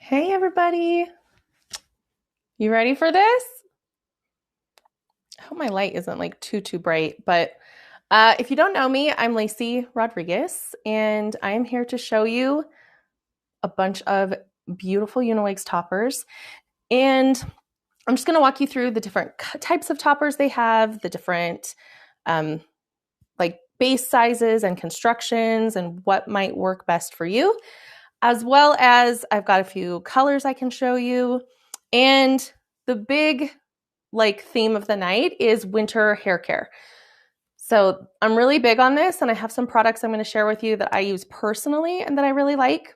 Hey everybody, you ready for this? I hope my light isn't like too bright, but if you don't know me, I'm Lacie Rodriguez, and I am here to show you a bunch of beautiful Unilegs toppers. And I'm just going to walk you through the different types of toppers they have, the different like base sizes and constructions, and what might work best for you, as well as I've got a few colors I can show you. And the big theme of the night is winter hair care. So I'm really big on this, and I have some products I'm going to share with you that I use personally and that I really like,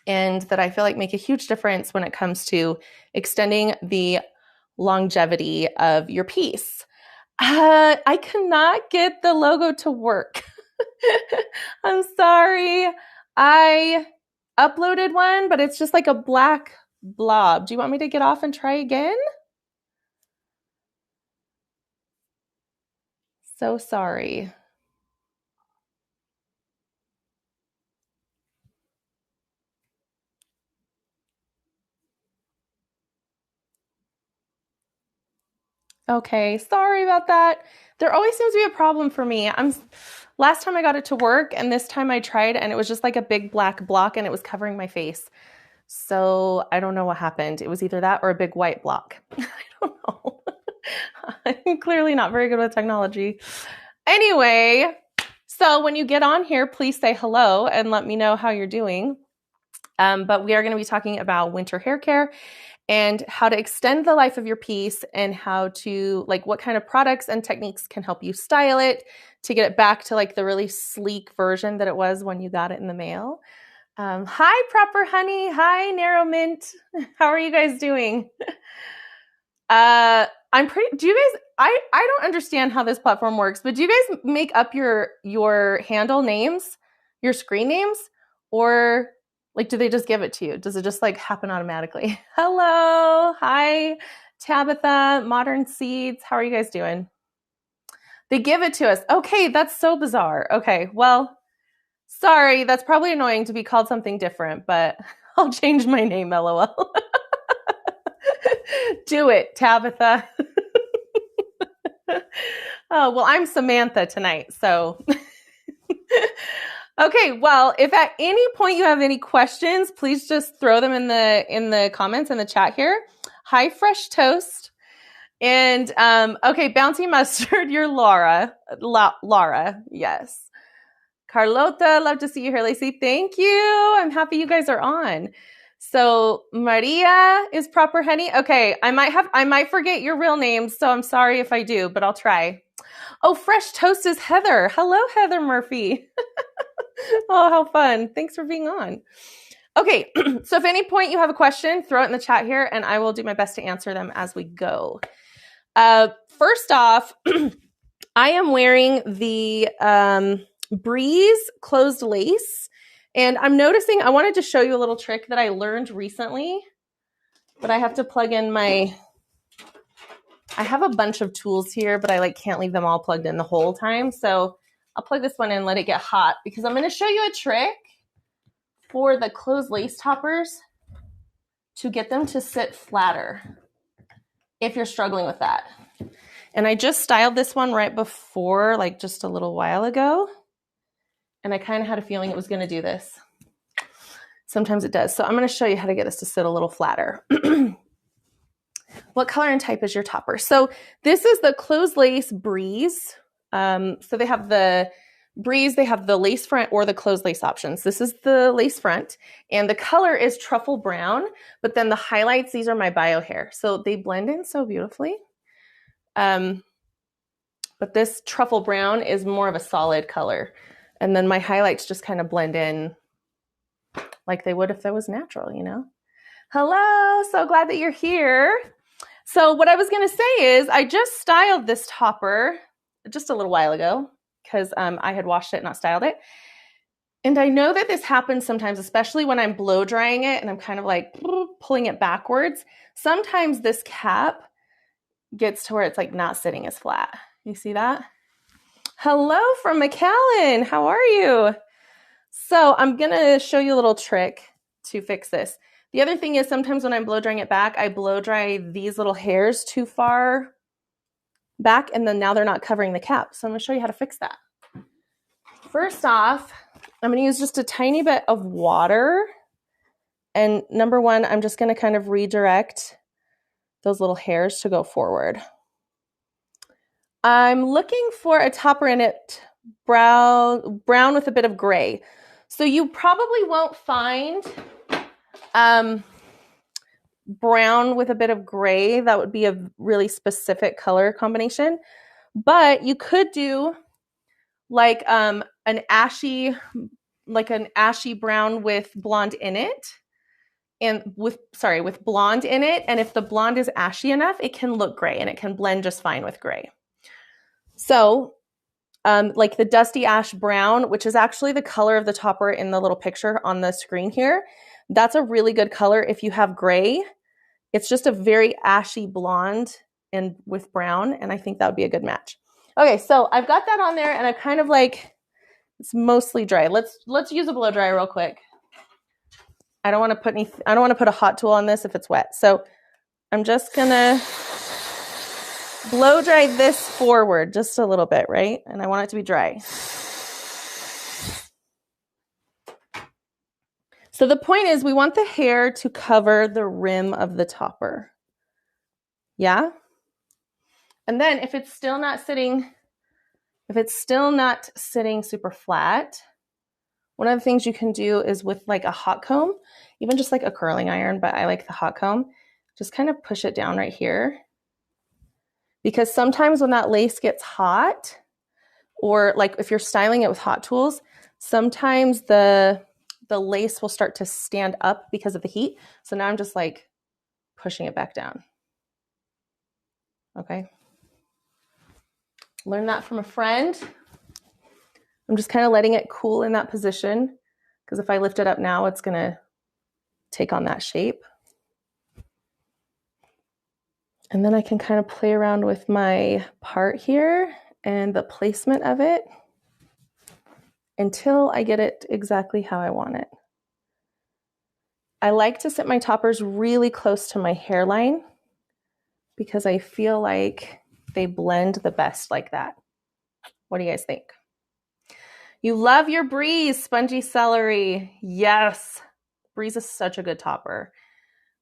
and that I feel like make a huge difference when it comes to extending the longevity of your piece. I cannot get the logo to work. I'm sorry. I uploaded one, but it's just like a black blob. Do you want me to get off and try again? So sorry. Okay, sorry about that. There always seems to be a problem for me. Last time I got it to work, and this time I tried, and it was just like a big black block, and it was covering my face. So I don't know what happened. It was either that or a big white block. I don't know. I'm clearly not very good with technology. Anyway, so when you get on here, please say hello and let me know how you're doing. But we are going to be talking about winter hair care and how to extend the life of your piece, and how to what kind of products and techniques can help you style it to get it back to the really sleek version that it was when you got it in the mail. Hi, Proper Honey. Hi, Narrow Mint. How are you guys doing? Do you guys, I don't understand how this platform works, but do you guys make up your handle names, your screen names, or do they just give it to you? Does it just happen automatically? Hello. Hi, Tabitha, Modern Seeds. How are you guys doing? They give it to us. Okay, that's so bizarre. Okay, well, sorry, that's probably annoying to be called something different, but I'll change my name, LOL. Do it, Tabitha. Oh, well, I'm Samantha tonight, so. Okay, well, if at any point you have any questions, please just throw them in the comments in the chat here. Hi, Fresh Toast. And okay, Bouncy Mustard, you're Laura. Laura, yes. Carlota, love to see you here, Lacie. Thank you. I'm happy you guys are on. So Maria is Proper Honey. Okay, I might forget your real names, so I'm sorry if I do, but I'll try. Oh, Fresh Toast is Heather. Hello, Heather Murphy. Oh, how fun. Thanks for being on. Okay, so if at any point you have a question, throw it in the chat here, and I will do my best to answer them as we go. First off, I am wearing the Breeze closed lace, and I'm noticing, I wanted to show you a little trick that I learned recently, but I have to plug in I have a bunch of tools here, but I can't leave them all plugged in the whole time. So I'll plug this one in and let it get hot, because I'm going to show you a trick for the closed lace toppers to get them to sit flatter if you're struggling with that. And I just styled this one right before, just a little while ago. And I kind of had a feeling it was going to do this. Sometimes it does. So I'm going to show you how to get this to sit a little flatter. What color and type is your topper? So this is the closed lace Breeze. So they have the Breeze, they have the lace front or the closed lace options. This is the lace front, and the color is truffle brown, but then the highlights, these are my bio hair. So they blend in so beautifully. But this truffle brown is more of a solid color. And then my highlights just kind of blend in like they would if that was natural, you know? Hello, so glad that you're here. So what I was going to say is I just styled this topper just a little while ago, because I had washed it, not styled it. And I know that this happens sometimes, especially when I'm blow drying it and I'm kind of pulling it backwards. Sometimes this cap gets to where it's not sitting as flat. You see that? Hello from McAllen. How are you? So I'm going to show you a little trick to fix this. The other thing is sometimes when I'm blow drying it back, I blow dry these little hairs too far back, and then now they're not covering the cap. So I'm going to show you how to fix that. First off, I'm going to use just a tiny bit of water. And number one, I'm just going to kind of redirect those little hairs to go forward. I'm looking for a topper in it brown with a bit of gray. So you probably won't find brown with a bit of gray. That would be a really specific color combination. But you could do like an ashy brown with blonde in it. And with blonde in it. And if the blonde is ashy enough, it can look gray and it can blend just fine with gray. So like the dusty ash brown, which is actually the color of the topper in the little picture on the screen here. That's a really good color if you have gray. It's just a very ashy blonde and with brown. And I think that would be a good match. Okay, so I've got that on there and I kind of like, it's mostly dry. Let's use a blow dryer real quick. I don't want to put a hot tool on this if it's wet. So I'm just gonna blow dry this forward just a little bit, right? And I want it to be dry. So the point is we want the hair to cover the rim of the topper. Yeah? And then if it's still not sitting super flat, one of the things you can do is with like a hot comb, even just like a curling iron, but I like the hot comb, just kind of push it down right here. Because sometimes when that lace gets hot, or like if you're styling it with hot tools, sometimes the lace will start to stand up because of the heat. So now I'm just like pushing it back down. Okay. Learned that from a friend. I'm just kind of letting it cool in that position because if I lift it up now, it's going to take on that shape. And then I can kind of play around with my part here and the placement of it until I get it exactly how I want it. I like to sit my toppers really close to my hairline because I feel like they blend the best like that. What do you guys think? You love your Breeze, Spongy Celery. Yes, Breeze is such a good topper.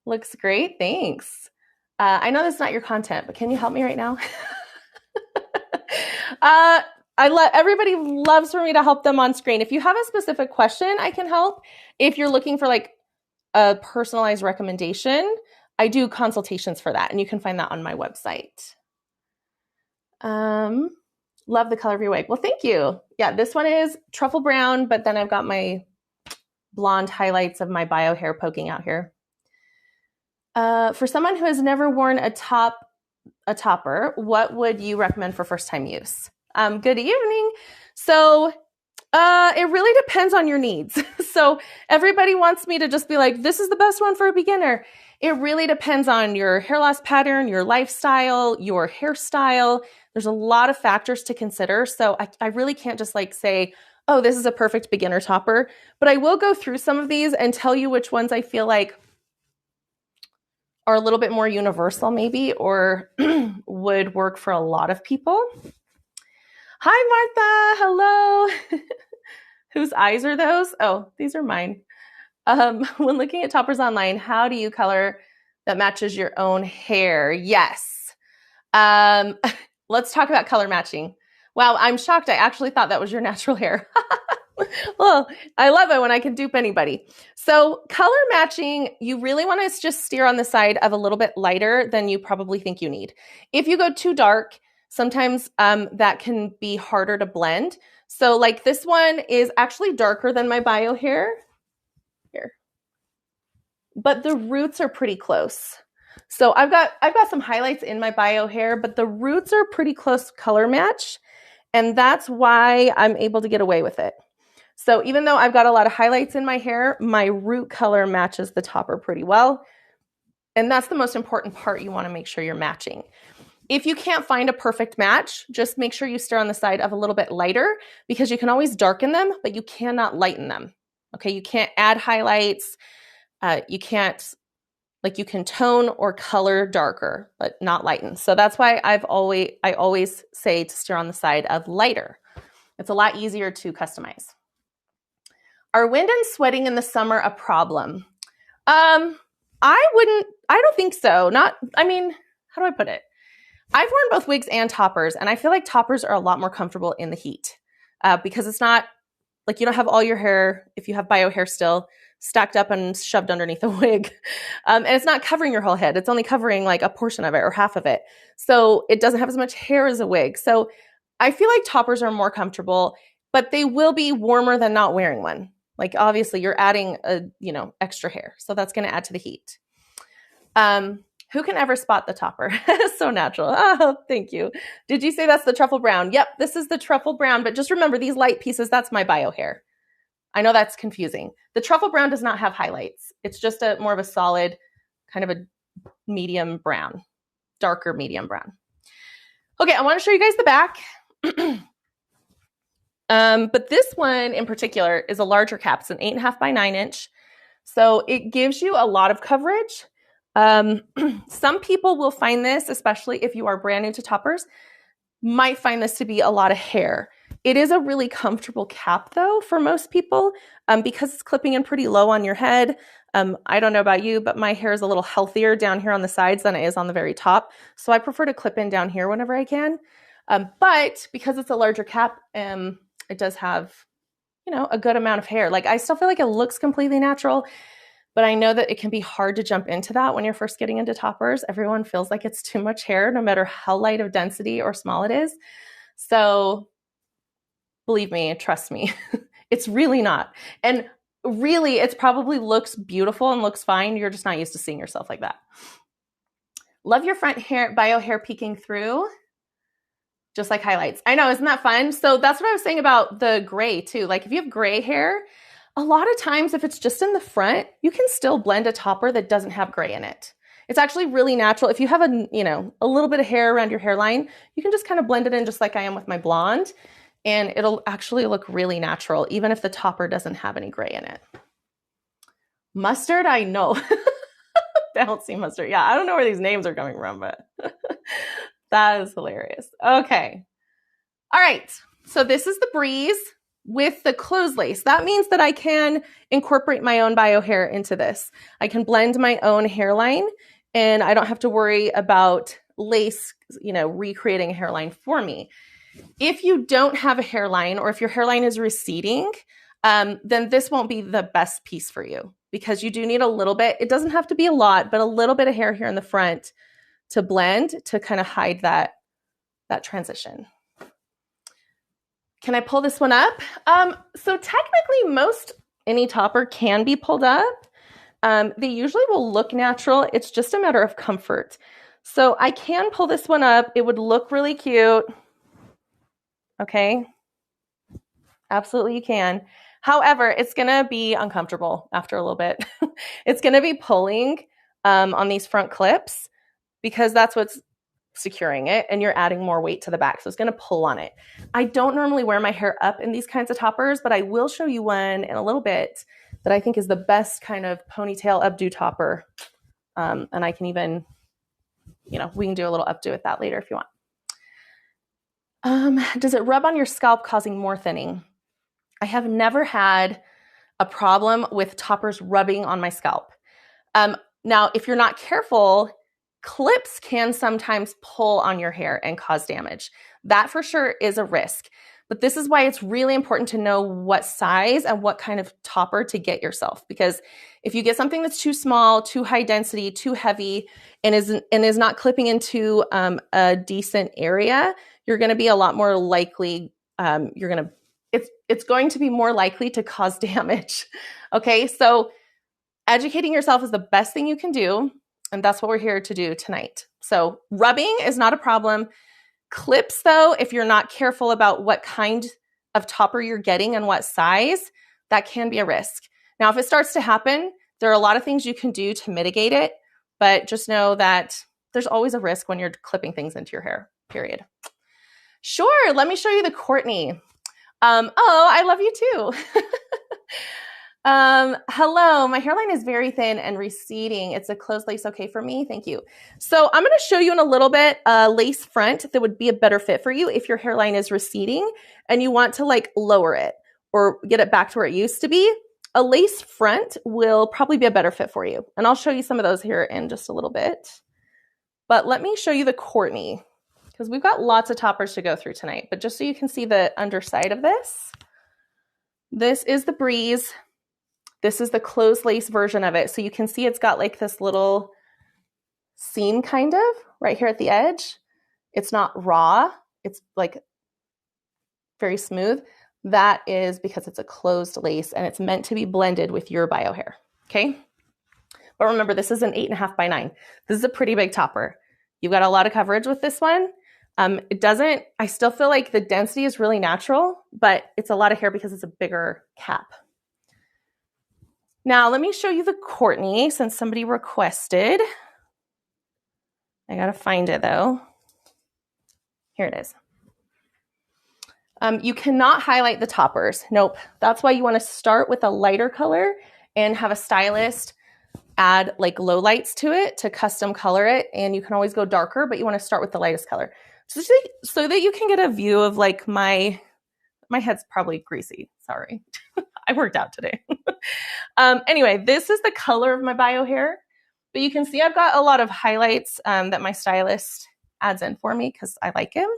Looks great, thanks. I know that's not your content, but can you help me right now? Everybody loves for me to help them on screen. If you have a specific question, I can help. If you're looking for like a personalized recommendation, I do consultations for that, and you can find that on my website. Love the color of your wig. Well, thank you. Yeah, this one is truffle brown, but then I've got my blonde highlights of my bio hair poking out here. For someone who has never worn a topper, what would you recommend for first time use? Good evening. So it really depends on your needs. So everybody wants me to just be like, this is the best one for a beginner. It really depends on your hair loss pattern, your lifestyle, your hairstyle. There's a lot of factors to consider. So I really can't just like say, oh, this is a perfect beginner topper. But I will go through some of these and tell you which ones I feel like are a little bit more universal maybe, or would work for a lot of people. Hi, Martha. Hello. Whose eyes are those? Oh, these are mine. When looking at toppers online, how do you color that matches your own hair? Yes. Let's talk about color matching. Wow, I'm shocked. I actually thought that was your natural hair. Well, I love it when I can dupe anybody. So color matching, you really want to just steer on the side of a little bit lighter than you probably think you need. If you go too dark, sometimes that can be harder to blend. So like this one is actually darker than my bio hair here, but the roots are pretty close. So I've got some highlights in my bio hair, but the roots are pretty close color match. And that's why I'm able to get away with it. So even though I've got a lot of highlights in my hair, my root color matches the topper pretty well. And that's the most important part you want to make sure you're matching. If you can't find a perfect match, just make sure you steer on the side of a little bit lighter because you can always darken them, but you cannot lighten them. Okay, you can't add highlights You can't, like, you can tone or color darker, but not lighten. So that's why I always say to steer on the side of lighter. It's a lot easier to customize. Are wind and sweating in the summer a problem? I don't think so. How do I put it? I've worn both wigs and toppers, and I feel like toppers are a lot more comfortable in the heat because it's not like you don't have all your hair, if you have bio hair still, stacked up and shoved underneath a wig. And it's not covering your whole head. It's only covering like a portion of it or half of it. So it doesn't have as much hair as a wig. So I feel like toppers are more comfortable, but they will be warmer than not wearing one. Like obviously you're adding extra hair. So that's going to add to the heat. Who can ever spot the topper? So natural. Oh, thank you. Did you say that's the truffle brown? Yep, this is the truffle brown. But just remember these light pieces, that's my bio hair. I know that's confusing. The truffle brown does not have highlights. It's just more of a solid, kind of a medium brown, darker medium brown. Okay, I want to show you guys the back. But this one in particular is a larger cap. It's an 8.5 by 9 inch. So it gives you a lot of coverage. Some people will find this, especially if you are brand new to toppers, might find this to be a lot of hair. It is a really comfortable cap though for most people because it's clipping in pretty low on your head. I don't know about you, but my hair is a little healthier down here on the sides than it is on the very top. So I prefer to clip in down here whenever I can. But because it's a larger cap, it does have, a good amount of hair. Like I still feel like it looks completely natural, but I know that it can be hard to jump into that when you're first getting into toppers. Everyone feels like it's too much hair, no matter how light of density or small it is. So believe me, trust me, it's really not. And really, it probably looks beautiful and looks fine. You're just not used to seeing yourself like that. Love your front hair, bio hair peeking through, just like highlights. I know, isn't that fun? So that's what I was saying about the gray too. Like if you have gray hair, a lot of times if it's just in the front, you can still blend a topper that doesn't have gray in it. It's actually really natural. If you have a little bit of hair around your hairline, you can just kind of blend it in just like I am with my blonde, and it'll actually look really natural, even if the topper doesn't have any gray in it. Mustard, I know. Bouncy mustard. Yeah, I don't know where these names are coming from, but that is hilarious. Okay. All right. So this is the breeze with the closed lace. That means that I can incorporate my own bio hair into this. I can blend my own hairline and I don't have to worry about lace, recreating a hairline for me. If you don't have a hairline or if your hairline is receding, then this won't be the best piece for you because you do need a little bit. It doesn't have to be a lot, but a little bit of hair here in the front to blend to kind of hide that transition. Can I pull this one up? So technically any topper can be pulled up. They usually will look natural. It's just a matter of comfort. So I can pull this one up. It would look really cute. Okay. Absolutely you can. However, it's going to be uncomfortable after a little bit. It's going to be pulling on these front clips because that's what's securing it, and you're adding more weight to the back. So it's going to pull on it. I don't normally wear my hair up in these kinds of toppers, but I will show you one in a little bit that I think is the best kind of ponytail updo topper. And I can even, we can do a little updo with that later if you want. Does it rub on your scalp causing more thinning? I have never had a problem with toppers rubbing on my scalp. Now, if you're not careful, clips can sometimes pull on your hair and cause damage. That for sure is a risk. But this is why it's really important to know what size and what kind of topper to get yourself. Because if you get something that's too small, too high density, too heavy, and is not clipping into a decent area, you're going to be a lot more likely. It's going to be more likely to cause damage. Okay, so educating yourself is the best thing you can do. And that's what we're here to do tonight. So rubbing is not a problem. Clips, though, if you're not careful about what kind of topper you're getting and what size, that can be a risk. Now, if it starts to happen, there are a lot of things you can do to mitigate it, but just know that there's always a risk when you're clipping things into your hair, period. Sure, let me show you the Courtney. I love you too. Hello, my hairline is very thin and receding. It's a closed lace okay for me? Thank you. So I'm going to show you in a little bit a lace front that would be a better fit for you if your hairline is receding and you want to like lower it or get it back to where it used to be. A lace front will probably be a better fit for you. And I'll show you some of those here in just a little bit. But let me show you the Courtney because we've got lots of toppers to go through tonight. But just so you can see the underside of this, this is the Breeze. This is the closed lace version of it. So you can see it's got like this little seam kind of right here at the edge. It's not raw. It's like very smooth. That is because it's a closed lace and it's meant to be blended with your bio hair. Okay. But remember, this is an 8.5 by 9. This is a pretty big topper. You've got a lot of coverage with this one. I still feel like the density is really natural, but it's a lot of hair because it's a bigger cap. Now, let me show you the Courtney since somebody requested. I got to find it though. Here it is. You cannot highlight the toppers. Nope. That's why you want to start with a lighter color and have a stylist add like low lights to it to custom color it. And you can always go darker, but you want to start with the lightest color. So that you can get a view of like my head's probably greasy. Sorry. I worked out today. Anyway, this is the color of my bio hair, but you can see I've got a lot of highlights that my stylist adds in for me because I like him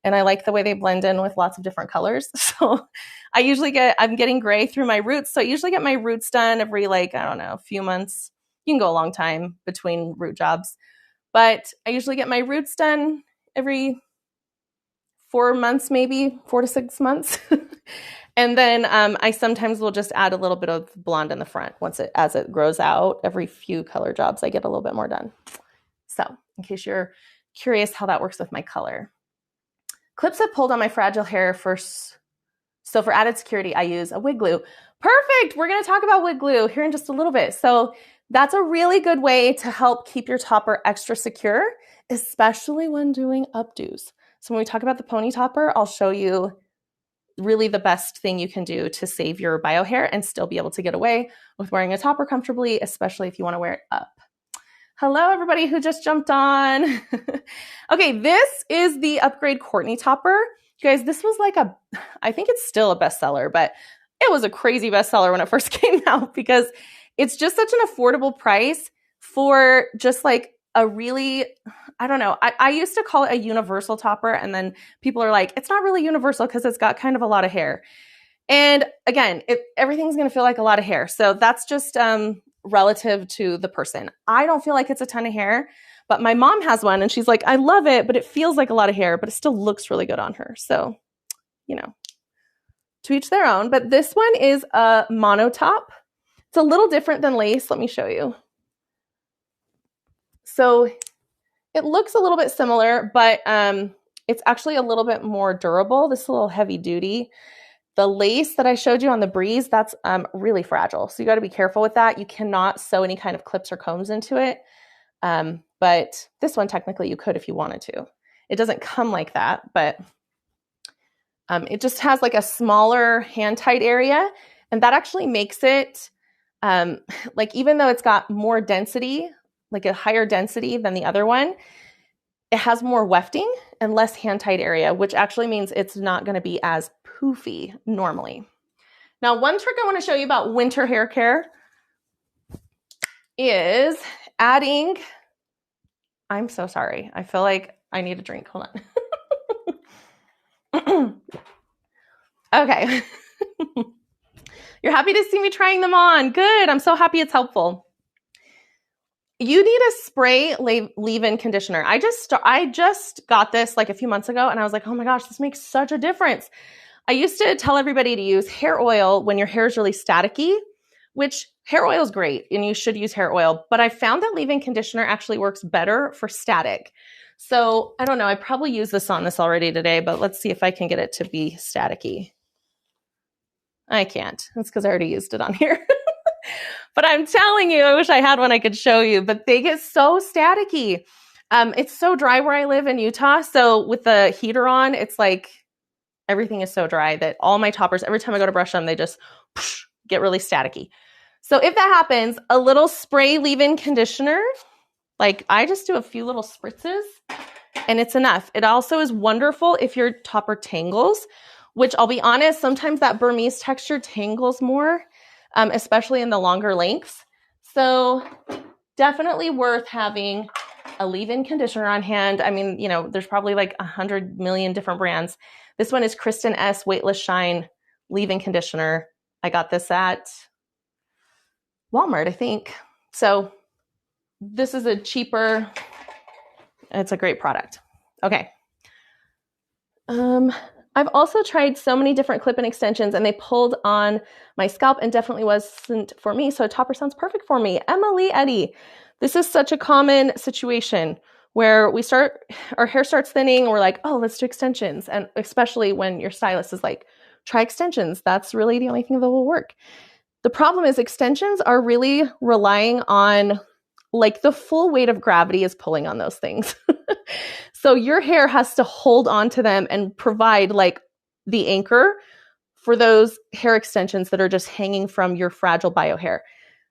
and I like the way they blend in with lots of different colors. So I'm getting gray through my roots. So I usually get my roots done every a few months. You can go a long time between root jobs, but I usually get my roots done every 4 months, maybe 4 to 6 months. And then I sometimes will just add a little bit of blonde in the front as it grows out. Every few color jobs, I get a little bit more done. So in case you're curious how that works with my color. Clips have pulled on my fragile hair first. So for added security, I use a wig glue. Perfect. We're going to talk about wig glue here in just a little bit. So that's a really good way to help keep your topper extra secure, especially when doing updos. So when we talk about the pony topper, I'll show you really the best thing you can do to save your bio hair and still be able to get away with wearing a topper comfortably, especially if you want to wear it up. Hello, everybody who just jumped on. Okay, this is the Upgrade Courtney topper. You guys, this was I think it's still a bestseller, but it was a crazy bestseller when it first came out because it's just such an affordable price for just like a really, I don't know. I used to call it a universal topper. And then people are like, it's not really universal because it's got kind of a lot of hair. And again, everything's going to feel like a lot of hair. So that's just relative to the person. I don't feel like it's a ton of hair, but my mom has one and she's like, I love it, but it feels like a lot of hair, but it still looks really good on her. So, to each their own. But this one is a mono top. It's a little different than lace. Let me show you. So it looks a little bit similar, but it's actually a little bit more durable. This is a little heavy duty. The lace that I showed you on the Breeze, that's really fragile. So you got to be careful with that. You cannot sew any kind of clips or combs into it. But this one, technically you could if you wanted to. It doesn't come like that, but it just has like a smaller hand tight area. And that actually makes it even though it's got more density, like a higher density than the other one, it has more wefting and less hand tight area, which actually means it's not going to be as poofy normally. Now, one trick I want to show you about winter hair care is adding, I'm so sorry. I feel like I need a drink. Hold on. Okay. You're happy to see me trying them on. Good. I'm so happy it's helpful. You need a spray leave-in conditioner. I just got this like a few months ago and I was like, oh my gosh, this makes such a difference. I used to tell everybody to use hair oil when your hair is really staticky, which hair oil is great and you should use hair oil, but I found that leave-in conditioner actually works better for static. So I don't know, I probably used this on this already today, but let's see if I can get it to be staticky. I can't. That's because I already used it on here. But I'm telling you, I wish I had one I could show you, but they get so staticky. It's so dry where I live in Utah. So with the heater on, it's like everything is so dry that all my toppers, every time I go to brush them, they just get really staticky. So if that happens, a little spray leave-in conditioner, like I just do a few little spritzes and it's enough. It also is wonderful if your topper tangles, which I'll be honest, sometimes that Burmese texture tangles more, especially in the longer lengths. So definitely worth having a leave-in conditioner on hand. I mean, you know, there's probably like 100 million different brands. This one is Kristen S. Weightless Shine leave-in conditioner. I got this at Walmart, I think. So this is a cheaper, it's a great product. Okay. I've also tried so many different clip-in extensions and they pulled on my scalp and definitely wasn't for me. So a topper sounds perfect for me. Emily Eddy. This is such a common situation where our hair starts thinning and we're like, oh, let's do extensions. And especially when your stylist is like, try extensions. That's really the only thing that will work. The problem is extensions are really relying on like the full weight of gravity is pulling on those things. So your hair has to hold on to them and provide like the anchor for those hair extensions that are just hanging from your fragile bio hair.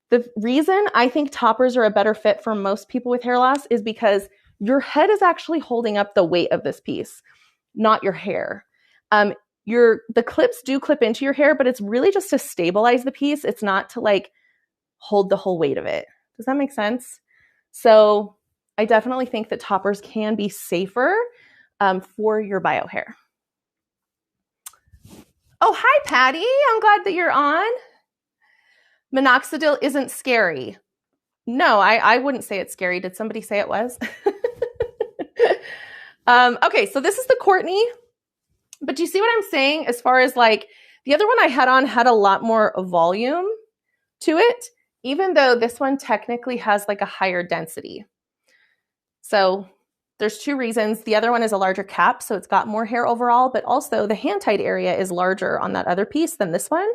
The reason I think toppers are a better fit for most people with hair loss is because your head is actually holding up the weight of this piece, not your hair. The clips do clip into your hair, but it's really just to stabilize the piece. It's not to like hold the whole weight of it. Does that make sense? So I definitely think that toppers can be safer for your bio hair. Oh, hi, Patty. I'm glad that you're on. Minoxidil isn't scary. No, I wouldn't say it's scary. Did somebody say it was? Okay, so this is the Courtney. But do you see what I'm saying as far as like the other one I had on had a lot more volume to it, even though this one technically has like a higher density. So there's two reasons. The other one is a larger cap, so it's got more hair overall, but also the hand-tied area is larger on that other piece than this one.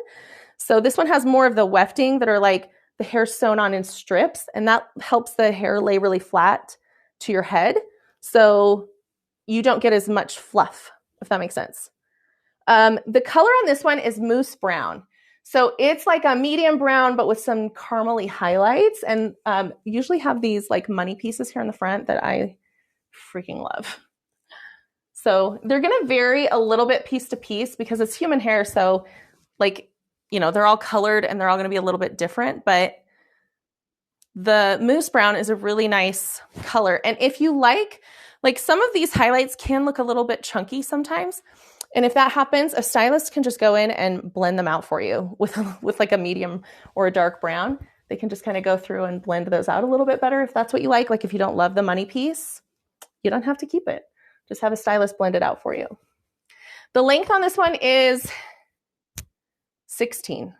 So this one has more of the wefting that are like the hair sewn on in strips, and that helps the hair lay really flat to your head. So you don't get as much fluff, if that makes sense. The color on this one is mousse brown. So it's like a medium brown, but with some caramely highlights, and usually have these like money pieces here in the front that I freaking love. So they're going to vary a little bit piece to piece because it's human hair. So like, you know, they're all colored and they're all going to be a little bit different, but the mousse brown is a really nice color. And if you like some of these highlights can look a little bit chunky sometimes. And if that happens, a stylist can just go in and blend them out for you with like a medium or a dark brown. They can just kind of go through and blend those out a little bit better if that's what you like. Like if you don't love the money piece, you don't have to keep it. Just have a stylist blend it out for you. The length on this one is 16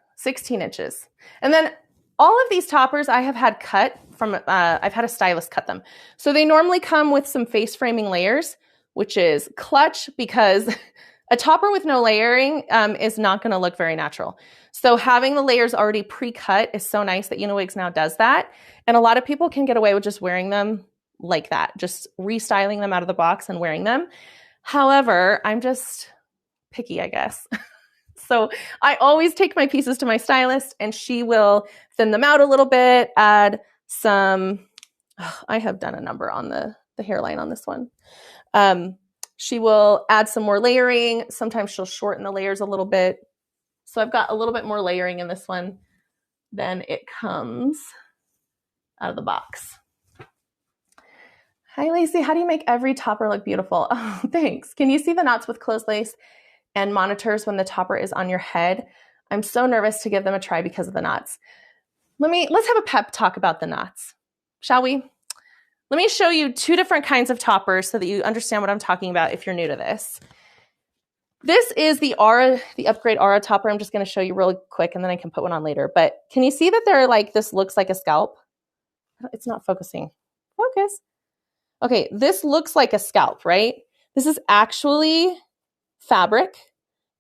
inches. And then all of these toppers I have had cut from, I've had a stylist cut them. So they normally come with some face framing layers, which is clutch because a topper with no layering is not going to look very natural. So having the layers already pre-cut is so nice that Uniwigs now does that. And a lot of people can get away with just wearing them like that, just restyling them out of the box and wearing them. However, I'm just picky, I guess. So I always take my pieces to my stylist and she will thin them out a little bit, add some, I have done a number on the hairline on this one. She will add some more layering. Sometimes she'll shorten the layers a little bit. So I've got a little bit more layering in this one than it comes out of the box. Hi, Lacie. How do you make every topper look beautiful? Oh, thanks. Can you see the knots with closed lace and monitors when the topper is on your head? I'm so nervous to give them a try because of the knots. Let's have a pep talk about the knots, shall we? Let me show you two different kinds of toppers so that you understand what I'm talking about if you're new to this. This is the Upgrade Aura topper. I'm just going to show you real quick and then I can put one on later. But can you see that they're like, this looks like a scalp? It's not focusing. Focus. Okay, this looks like a scalp, right? This is actually fabric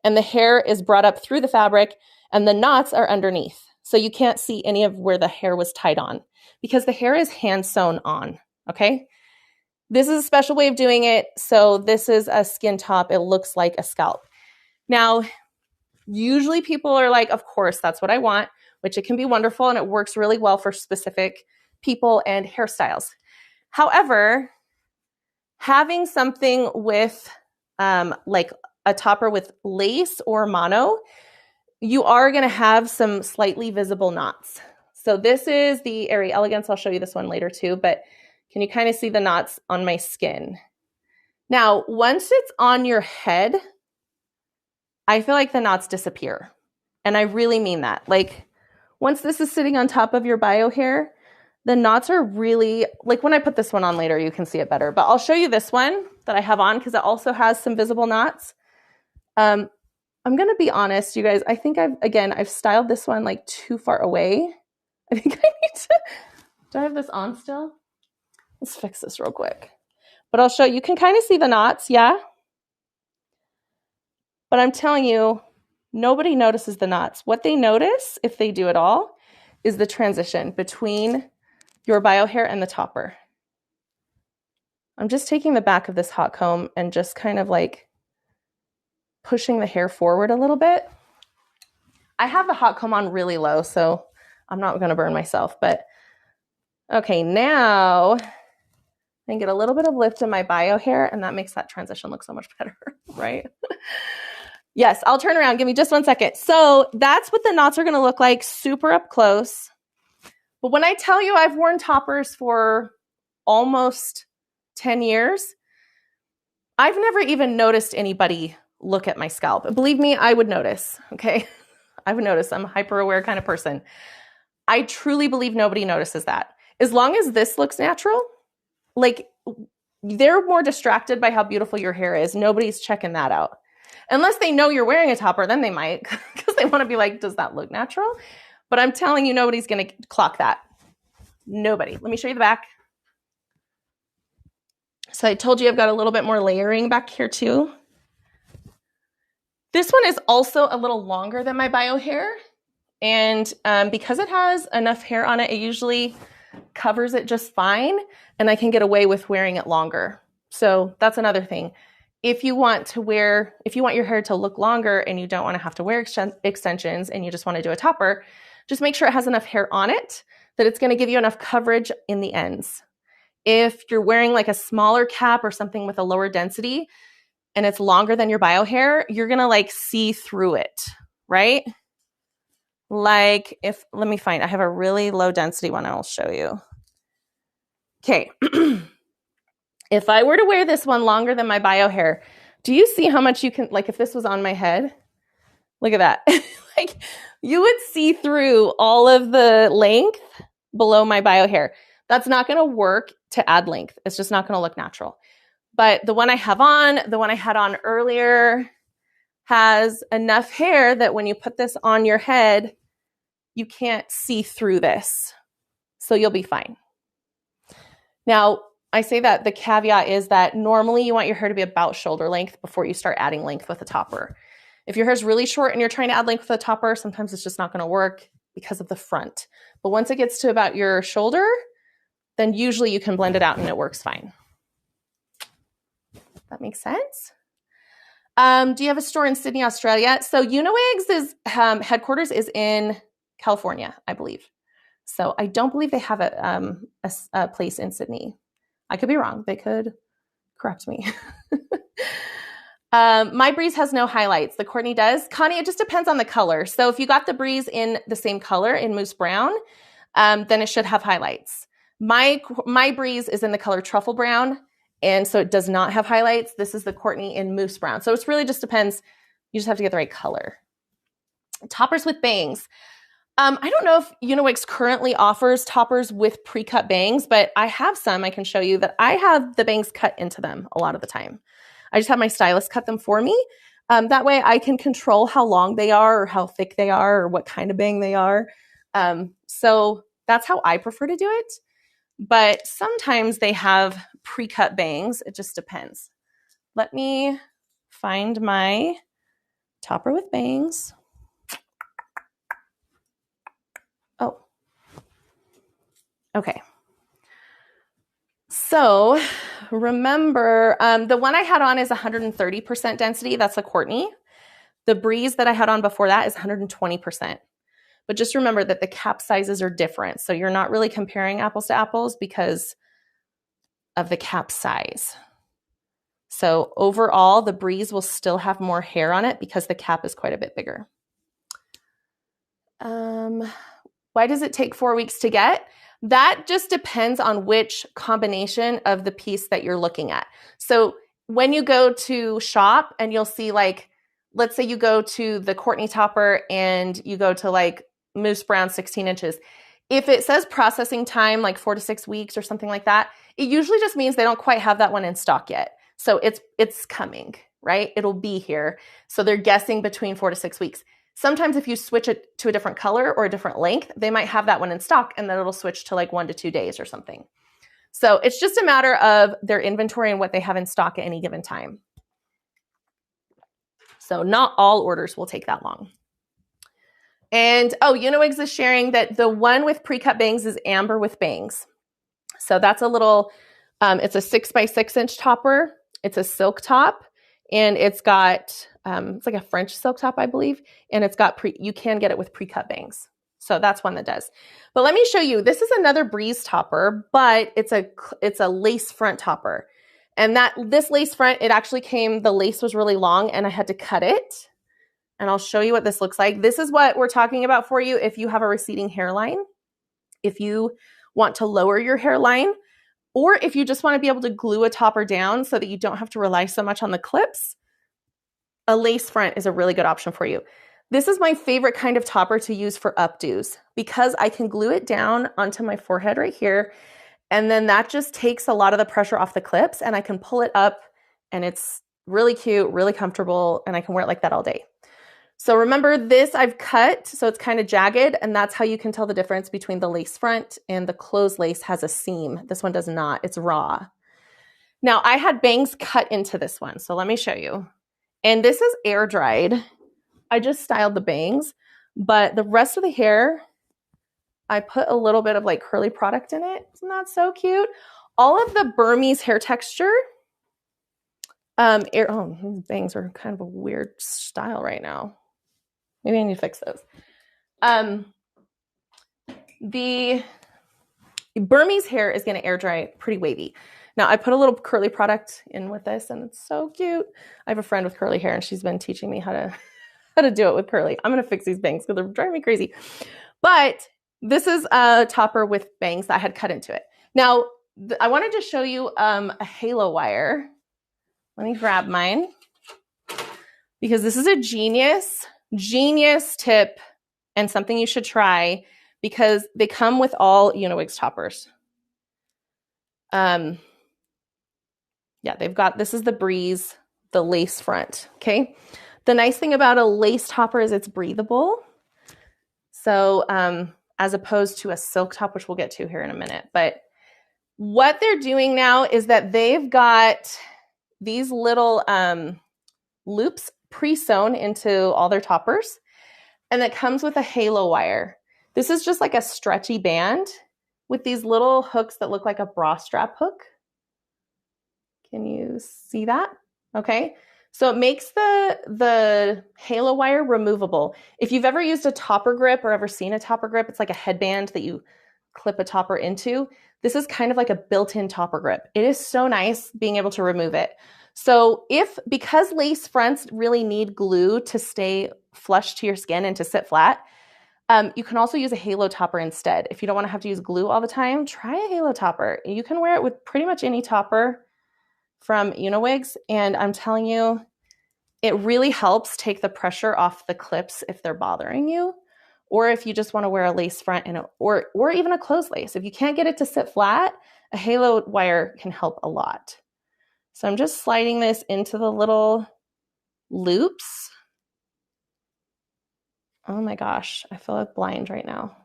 and the hair is brought up through the fabric and the knots are underneath. So you can't see any of where the hair was tied on because the hair is hand sewn on. Okay. This is a special way of doing it. So this is a skin top. It looks like a scalp. Now, Usually people are like, of course, that's what I want, which it can be wonderful and it works really well for specific people and hairstyles. However, having something with like a topper with lace or mono, you are going to have some slightly visible knots. So this is the Airy Elegance. I'll show you this one later too, but can you kind of see the knots on my skin? Now, once it's on your head, I feel like the knots disappear. And I really mean that. Like once this is sitting on top of your bio hair, the knots are really, like when I put this one on later, you can see it better. But I'll show you this one that I have on because it also has some visible knots. I'm going to be honest, you guys. I think I've styled this one like too far away. I think I need to, do I have this on still? Let's fix this real quick. But I'll show you. You can kind of see the knots, yeah? But I'm telling you, nobody notices the knots. What they notice, if they do at all, is the transition between your bio hair and the topper. I'm just taking the back of this hot comb and just kind of like pushing the hair forward a little bit. I have the hot comb on really low, so I'm not going to burn myself. But okay, now I can get a little bit of lift in my bio hair, and that makes that transition look so much better, right? Yes, I'll turn around. Give me just 1 second. So that's what the knots are going to look like, super up close. But when I tell you I've worn toppers for almost 10 years, I've never even noticed anybody look at my scalp. But believe me, I would notice, okay? I would notice. I'm a hyper-aware kind of person. I truly believe nobody notices that. As long as this looks natural, like they're more distracted by how beautiful your hair is. Nobody's checking that out. Unless they know you're wearing a topper, then they might, because they want to be like, does that look natural? But I'm telling you, nobody's going to clock that. Nobody. Let me show you the back. So I told you I've got a little bit more layering back here too. This one is also a little longer than my bio hair. And because it has enough hair on it, it usually covers it just fine. And I can get away with wearing it longer. So that's another thing. If you want your hair to look longer and you don't want to have to wear extensions and you just want to do a topper, just make sure it has enough hair on it that it's going to give you enough coverage in the ends. If you're wearing like a smaller cap or something with a lower density and it's longer than your bio hair, you're going to like see through it, right? Like let me find, I have a really low density one I'll show you. Okay. If I were to wear this one longer than my bio hair, do you see how much you can, like if this was on my head, look at that. Like you would see through all of the length below my bio hair. That's not going to work to add length. It's just not going to look natural. But the one I have on, the one I had on earlier, has enough hair that when you put this on your head, you can't see through this. So you'll be fine. Now, I say that the caveat is that normally you want your hair to be about shoulder length before you start adding length with a topper. If your hair is really short and you're trying to add length with a topper, sometimes it's just not going to work because of the front. But once it gets to about your shoulder, then usually you can blend it out and it works fine. That makes sense? Do you have a store in Sydney, Australia? So Uniwigs' headquarters is in California, I believe. So I don't believe they have a place in Sydney. I could be wrong. They could correct me. My Breeze has no highlights. The Courtney does. Connie, it just depends on the color. So if you got the Breeze in the same color, in Mousse Brown, then it should have highlights. My Breeze is in the color Truffle Brown, and so it does not have highlights. This is the Courtney in Mousse Brown. So it's really just depends. You just have to get the right color. Toppers with bangs. I don't know if Uniwigs currently offers toppers with pre-cut bangs, but I have some I can show you that I have the bangs cut into them a lot of the time. I just have my stylist cut them for me. That way I can control how long they are or how thick they are or what kind of bang they are. So that's how I prefer to do it. But sometimes they have pre-cut bangs. It just depends. Let me find my topper with bangs. Oh, okay. So remember, the one I had on is 130% density. That's a Courtney. The Breeze that I had on before that is 120%. But just remember that the cap sizes are different. So you're not really comparing apples to apples because of the cap size. So overall, the Breeze will still have more hair on it because the cap is quite a bit bigger. Why does it take 4 weeks to get? That just depends on which combination of the piece that you're looking at. So when you go to shop and you'll see, like, let's say you go to the Courtney topper and you go to like Moose Brown 16 inches. If it says processing time, like 4 to 6 weeks or something like that, it usually just means they don't quite have that one in stock yet. So it's coming, right? It'll be here. So they're guessing between 4 to 6 weeks. Sometimes if you switch it to a different color or a different length, they might have that one in stock and then it'll switch to like 1 to 2 days or something. So it's just a matter of their inventory and what they have in stock at any given time. So not all orders will take that long. And Uniwigs is sharing that the one with pre-cut bangs is amber with bangs. So that's a little, it's a 6 by 6 inch topper. It's a silk top and it's got, it's like a French silk top, I believe. And it's got, you can get it with pre-cut bangs. So that's one that does. But let me show you, this is another Breeze topper, but it's a lace front topper. And this lace front, it actually came, the lace was really long and I had to cut it. And I'll show you what this looks like. This is what we're talking about for you if you have a receding hairline, if you want to lower your hairline, or if you just want to be able to glue a topper down so that you don't have to rely so much on the clips. A lace front is a really good option for you. This is my favorite kind of topper to use for updos because I can glue it down onto my forehead right here. And then that just takes a lot of the pressure off the clips and I can pull it up and it's really cute, really comfortable, and I can wear it like that all day. So remember this I've cut, so it's kind of jagged, and that's how you can tell the difference between the lace front and the closed lace has a seam. This one does not, it's raw. Now I had bangs cut into this one, so let me show you. And this is air dried. I just styled the bangs, but the rest of the hair, I put a little bit of like curly product in it. Isn't that so cute? All of the Burmese hair texture, these bangs are kind of a weird style right now. Maybe I need to fix those. The Burmese hair is going to air dry pretty wavy. Now I put a little curly product in with this and it's so cute. I have a friend with curly hair and she's been teaching me how to do it with curly. I'm going to fix these bangs because they're driving me crazy. But this is a topper with bangs that I had cut into it. Now I wanted to show you a halo wire. Let me grab mine because this is a genius tip and something you should try because they come with all Uniwigs toppers. Yeah, they've got, this is the Breeze, the lace front, okay? The nice thing about a lace topper is it's breathable. So as opposed to a silk top, which we'll get to here in a minute. But what they're doing now is that they've got these little loops pre-sewn into all their toppers, and it comes with a halo wire. This is just like a stretchy band with these little hooks that look like a bra strap hook. Can you see that? Okay. So it makes the halo wire removable. If you've ever used a topper grip or ever seen a topper grip, it's like a headband that you clip a topper into. This is kind of like a built-in topper grip. It is so nice being able to remove it. So because lace fronts really need glue to stay flush to your skin and to sit flat, you can also use a halo topper instead. If you don't want to have to use glue all the time, try a halo topper. You can wear it with pretty much any topper from Uniwigs, and I'm telling you, it really helps take the pressure off the clips if they're bothering you, or if you just want to wear a lace front or even a closed lace. If you can't get it to sit flat, a halo wire can help a lot. So I'm just sliding this into the little loops. Oh my gosh, I feel like blind right now.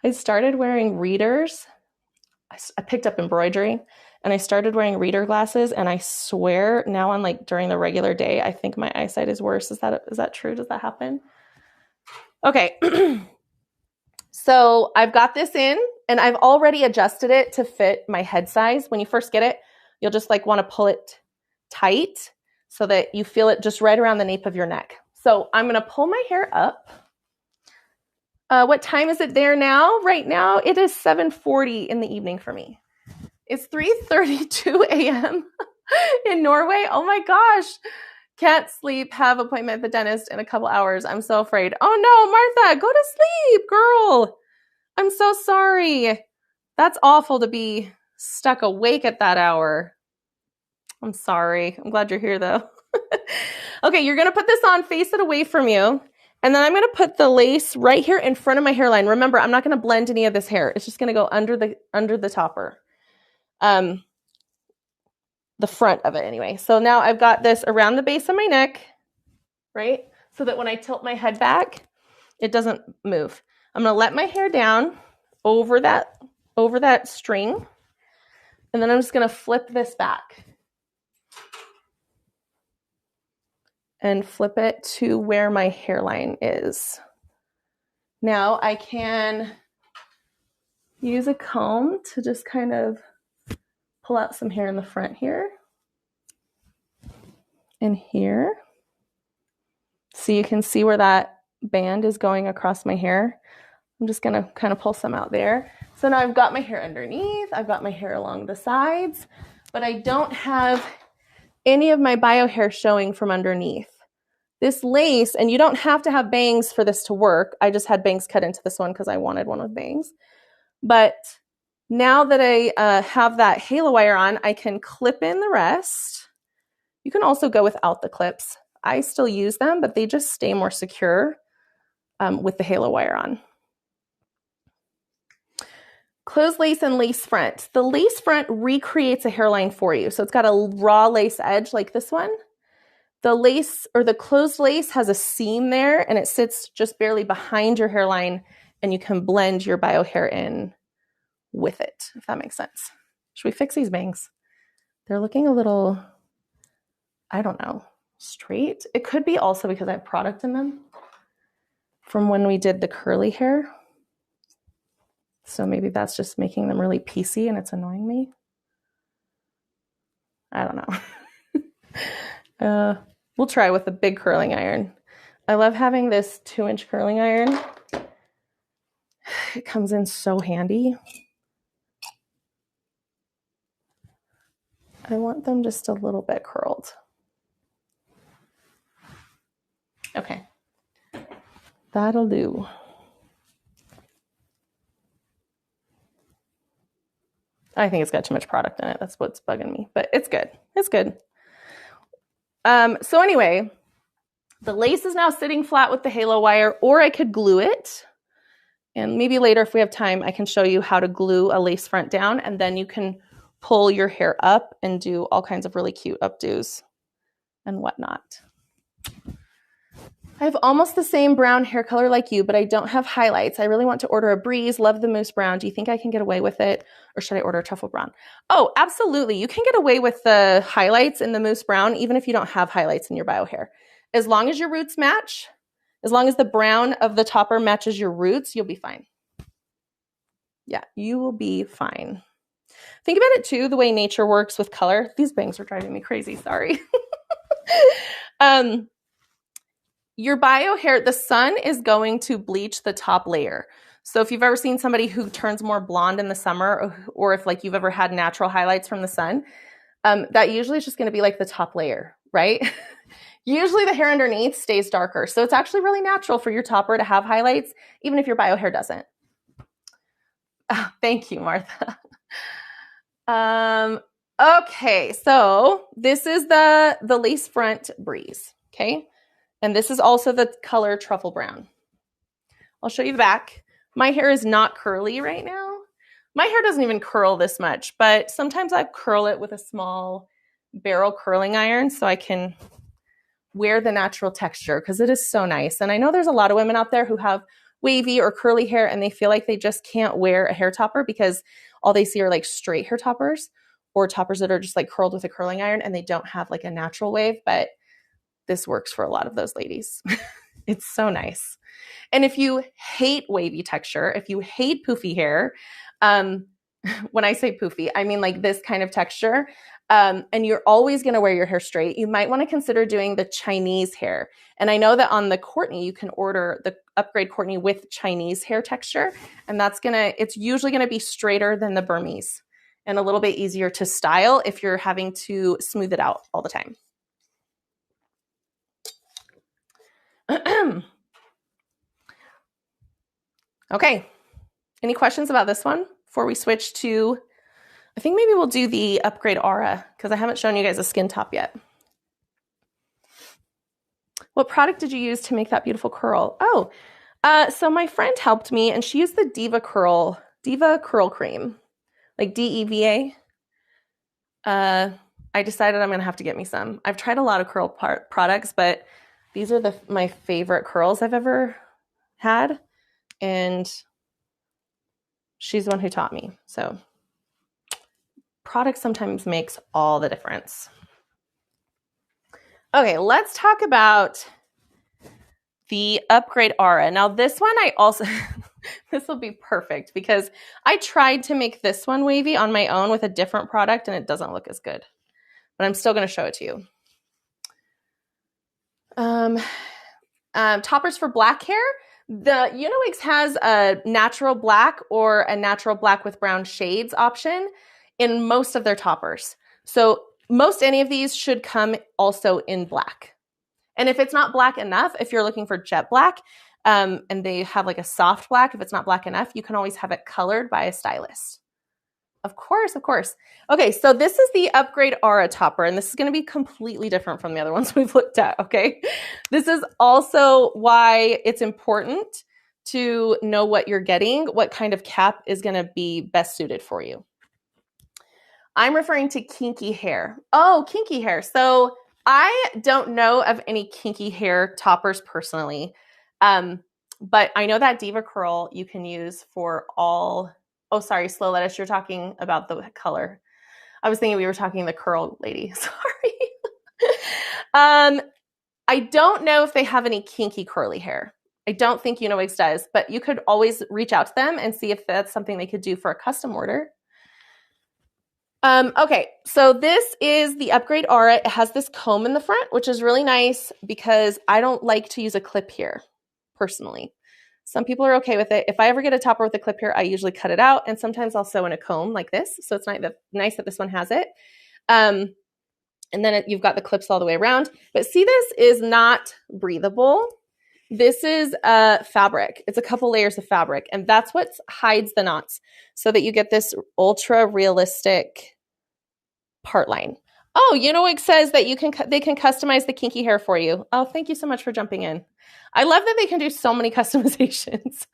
I started wearing readers. I picked up embroidery and I started wearing reader glasses, and I swear now on like during the regular day, I think my eyesight is worse. Is that true? Does that happen? Okay. So I've got this in and I've already adjusted it to fit my head size. When you first get it, you'll just like want to pull it tight so that you feel it just right around the nape of your neck. So I'm going to pull my hair up. What time is it there now? Right now, it is 7:40 in the evening for me. It's 3:32 a.m. in Norway. Oh my gosh. Can't sleep, have appointment at the dentist in a couple hours. I'm so afraid. Oh no, Martha, go to sleep, girl. I'm so sorry. That's awful to be stuck awake at that hour. I'm sorry. I'm glad you're here though. Okay, you're going to put this on, face it away from you. And then I'm going to put the lace right here in front of my hairline. Remember, I'm not going to blend any of this hair. It's just going to go under the topper. The front of it anyway. So now I've got this around the base of my neck, right? So that when I tilt my head back, it doesn't move. I'm going to let my hair down over that string. And then I'm just going to flip this back. And flip it to where my hairline is. Now I can use a comb to just kind of pull out some hair in the front here and here. So you can see where that band is going across my hair. I'm just gonna kind of pull some out there. So now I've got my hair underneath, I've got my hair along the sides, but I don't have any of my bio hair showing from underneath. This lace, and you don't have to have bangs for this to work. I just had bangs cut into this one because I wanted one with bangs. But now that I have that halo wire on, I can clip in the rest. You can also go without the clips. I still use them, but they just stay more secure with the halo wire on. Closed lace and lace front. The lace front recreates a hairline for you. So it's got a raw lace edge like this one. The lace or the closed lace has a seam there and it sits just barely behind your hairline and you can blend your bio hair in with it, if that makes sense. Should we fix these bangs? They're looking a little, I don't know, straight. It could be also because I have product in them from when we did the curly hair. So maybe that's just making them really piecey and it's annoying me. I don't know. We'll try with a big curling iron. I love having this 2-inch curling iron. It comes in so handy. I want them just a little bit curled. Okay, that'll do. I think it's got too much product in it. That's what's bugging me, but it's good. It's good. So anyway, the lace is now sitting flat with the halo wire, or I could glue it. And maybe later, if we have time, I can show you how to glue a lace front down, and then you can pull your hair up and do all kinds of really cute updos and whatnot. I have almost the same brown hair color like you, but I don't have highlights. I really want to order a breeze. Love the mousse brown. Do you think I can get away with it, or should I order a truffle brown? Oh, absolutely. You can get away with the highlights in the mousse brown, even if you don't have highlights in your bio hair. As long as your roots match, as long as the brown of the topper matches your roots, you'll be fine. Yeah, you will be fine. Think about it too, the way nature works with color. These bangs are driving me crazy, sorry. Your bio hair, the sun is going to bleach the top layer. So if you've ever seen somebody who turns more blonde in the summer, or if like you've ever had natural highlights from the sun, that usually is just going to be like the top layer, right? Usually the hair underneath stays darker. So it's actually really natural for your topper to have highlights, even if your bio hair doesn't. Oh, thank you, Martha. Okay, so this is the lace front breeze, okay? And this is also the color truffle brown. I'll show you the back. My hair is not curly right now. My hair doesn't even curl this much, but sometimes I curl it with a small barrel curling iron so I can wear the natural texture because it is so nice. And I know there's a lot of women out there who have wavy or curly hair and they feel like they just can't wear a hair topper because all they see are like straight hair toppers or toppers that are just like curled with a curling iron and they don't have like a natural wave, but this works for a lot of those ladies. It's so nice. And if you hate wavy texture, if you hate poofy hair, when I say poofy, I mean like this kind of texture. And you're always going to wear your hair straight. You might want to consider doing the Chinese hair. And I know that on the Courtney, you can order the Upgrade Courtney with Chinese hair texture. And it's usually going to be straighter than the Burmese and a little bit easier to style if you're having to smooth it out all the time. Okay. Any questions about this one before we switch to, I think maybe we'll do the Upgrade Aura because I haven't shown you guys a skin top yet. What product did you use to make that beautiful curl? Oh, so my friend helped me and she used the Diva Curl Cream, like DEVA. I decided I'm going to have to get me some. I've tried a lot of curl products, but these are my favorite curls I've ever had. And she's the one who taught me. So product sometimes makes all the difference. Okay, let's talk about the Upgrade Aura. Now this one I also, this will be perfect because I tried to make this one wavy on my own with a different product and it doesn't look as good, but I'm still going to show it to you. Toppers for black hair. The Uniwigs has a natural black or a natural black with brown shades option in most of their toppers. So most any of these should come also in black. And if it's not black enough, if you're looking for jet black, and they have like a soft black, if it's not black enough, you can always have it colored by a stylist. Of course, of course. Okay, so this is the Upgrade Aura topper, and this is going to be completely different from the other ones we've looked at, okay? This is also why it's important to know what you're getting, what kind of cap is going to be best suited for you. I'm referring to kinky hair. Oh, kinky hair. So I don't know of any kinky hair toppers personally, but I know that Diva Curl you can use for all... Oh, sorry, Slow Lettuce, you're talking about the color. I was thinking we were talking the curl lady. Sorry. I don't know if they have any kinky curly hair. I don't think Uniwigs does, but you could always reach out to them and see if that's something they could do for a custom order. Okay, so this is the Upgrade Aura. It has this comb in the front, which is really nice because I don't like to use a clip here, personally. Some people are okay with it. If I ever get a topper with a clip here, I usually cut it out, and sometimes I'll sew in a comb like this. So it's nice that this one has it. And then you've got the clips all the way around. But see, this is not breathable. This is fabric. It's a couple layers of fabric, and that's what hides the knots so that you get this ultra realistic part line. Oh, Uniwig says that they can customize the kinky hair for you. Oh, thank you so much for jumping in. I love that they can do so many customizations.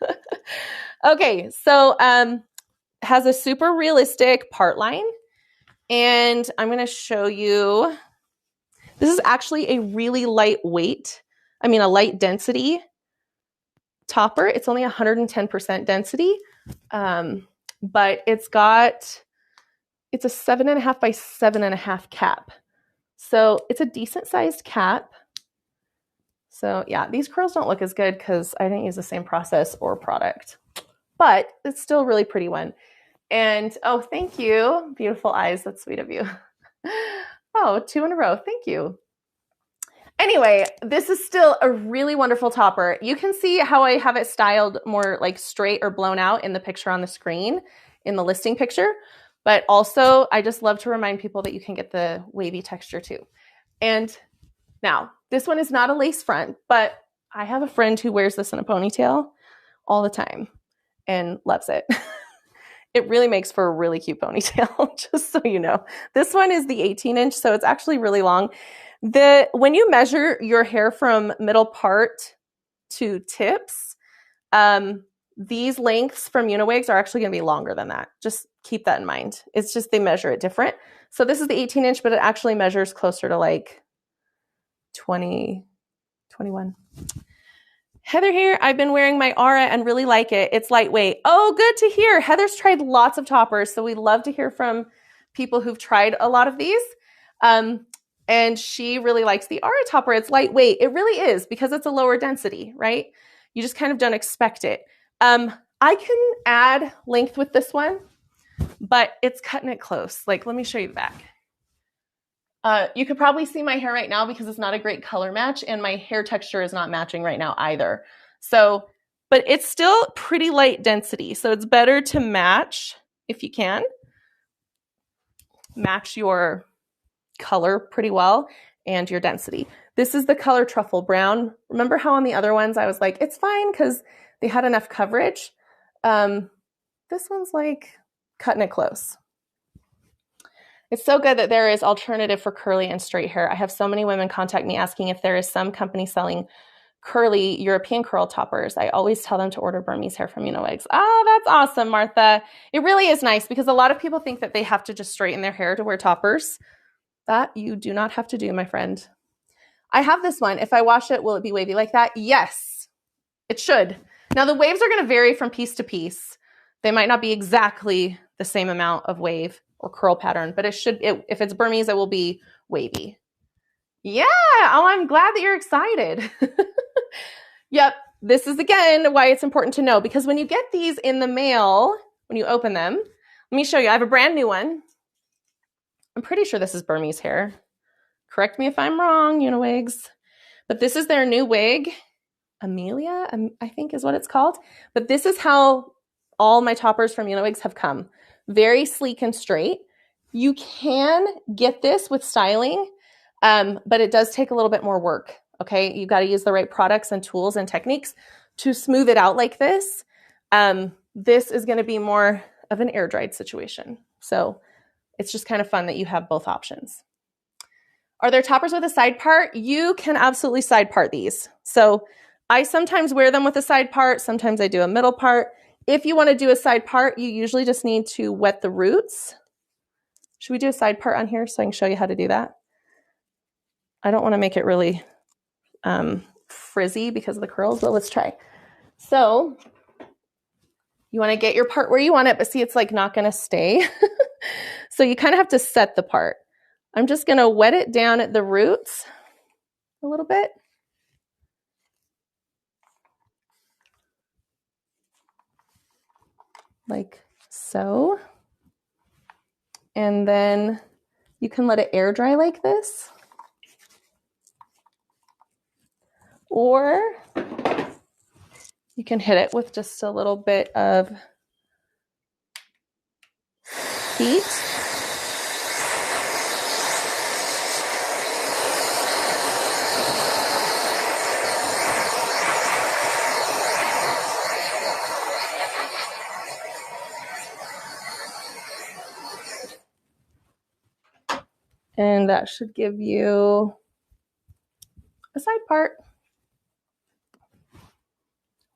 Okay, so has a super realistic part line, and I'm going to show you. This is actually a really lightweight, a light density topper. It's only 110% density, but it's a 7.5 by 7.5 cap. So it's a decent sized cap. So yeah, these curls don't look as good because I didn't use the same process or product, but it's still a really pretty one. And oh, thank you. Beautiful eyes. That's sweet of you. Oh, 2 in a row. Thank you. Anyway, this is still a really wonderful topper. You can see how I have it styled more like straight or blown out in the picture on the screen in the listing picture. But also, I just love to remind people that you can get the wavy texture too. And now, this one is not a lace front, but I have a friend who wears this in a ponytail all the time and loves it. It really makes for a really cute ponytail, just so you know. This one is the 18-inch, so it's actually really long. When you measure your hair from middle part to tips, these lengths from Uniwigs are actually going to be longer than that. Just keep that in mind. It's just they measure it different. So this is the 18-inch, but it actually measures closer to like 20, 21. Heather here. I've been wearing my Aura and really like it. It's lightweight. Oh, good to hear. Heather's tried lots of toppers, so we love to hear from people who've tried a lot of these. And she really likes the Aura topper. It's lightweight. It really is because it's a lower density, right? You just kind of don't expect it. I can add length with this one, but it's cutting it close. Like, let me show you the back. You could probably see my hair right now because it's not a great color match, and my hair texture is not matching right now either. So, but it's still pretty light density. So it's better to match, if you can, match your color pretty well and your density. This is the color truffle brown. Remember how on the other ones I was like, it's fine because they had enough coverage. This one's like cutting it close. It's so good that there is alternative for curly and straight hair. I have so many women contact me asking if there is some company selling curly European curl toppers. I always tell them to order Burmese hair from Uniwigs. Oh, that's awesome, Martha. It really is nice because a lot of people think that they have to just straighten their hair to wear toppers. That you do not have to do, my friend. I have this one. If I wash it, will it be wavy like that? Yes, it should. Now, the waves are going to vary from piece to piece. They might not be exactly the same amount of wave or curl pattern, but if it's Burmese, it will be wavy. Yeah. Oh, I'm glad that you're excited. Yep. This is, again, why it's important to know, because when you get these in the mail, when you open them, let me show you. I have a brand new one. I'm pretty sure this is Burmese hair. Correct me if I'm wrong, Uniwigs. But this is their new wig. Amelia, I think is what it's called. But this is how all my toppers from Uniwigs have come. Very sleek and straight. You can get this with styling, but it does take a little bit more work, okay? You've got to use the right products and tools and techniques to smooth it out like this. This is going to be more of an air-dried situation. So it's just kind of fun that you have both options. Are there toppers with a side part? You can absolutely side part these. So I sometimes wear them with a side part. Sometimes I do a middle part. If you want to do a side part, you usually just need to wet the roots. Should we do a side part on here so I can show you how to do that? I don't want to make it really frizzy because of the curls, but let's try. So you want to get your part where you want it, but see, it's like not going to stay. So you kind of have to set the part. I'm just going to wet it down at the roots a little bit. Like so. And then you can let it air dry like this. Or you can hit it with just a little bit of heat. And that should give you a side part.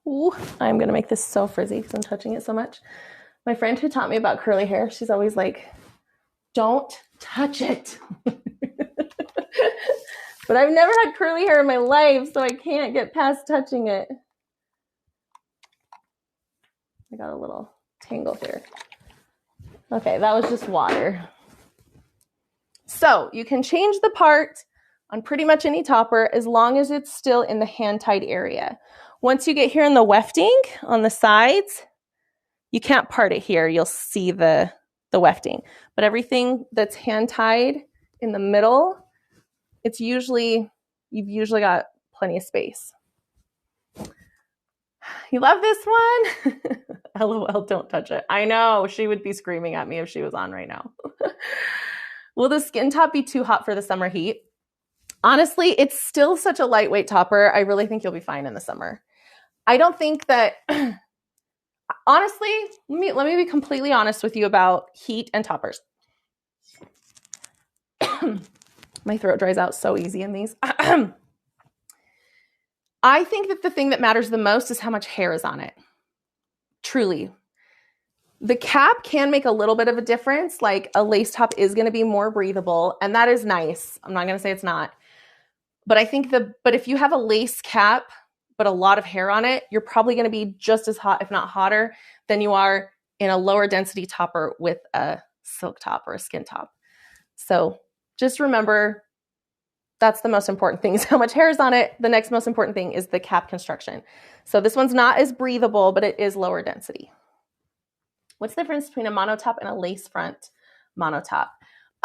Ooh, I'm going to make this so frizzy because I'm touching it so much. My friend who taught me about curly hair, she's always like, don't touch it. But I've never had curly hair in my life, so I can't get past touching it. I got a little tangle here. Okay, that was just water. So you can change the part on pretty much any topper as long as it's still in the hand-tied area. Once you get here in the wefting on the sides, you can't part it here. You'll see the wefting. But everything that's hand-tied in the middle, you've usually got plenty of space. You love this one? LOL, don't touch it. I know, she would be screaming at me if she was on right now. Will the skin top be too hot for the summer heat? Honestly, it's still such a lightweight topper. I really think you'll be fine in the summer. I don't think that, honestly, let me be completely honest with you about heat and toppers. My throat dries out so easy in these. I think that the thing that matters the most is how much hair is on it. Truly. The cap can make a little bit of a difference. Like a lace top is going to be more breathable, and that is nice. I'm not going to say it's not. But I think but if you have a lace cap, but a lot of hair on it, you're probably going to be just as hot, if not hotter, than you are in a lower density topper with a silk top or a skin top. So just remember, that's the most important thing is how much hair is on it. The next most important thing is the cap construction. So this one's not as breathable, but it is lower density. What's the difference between a monotop and a lace front monotop?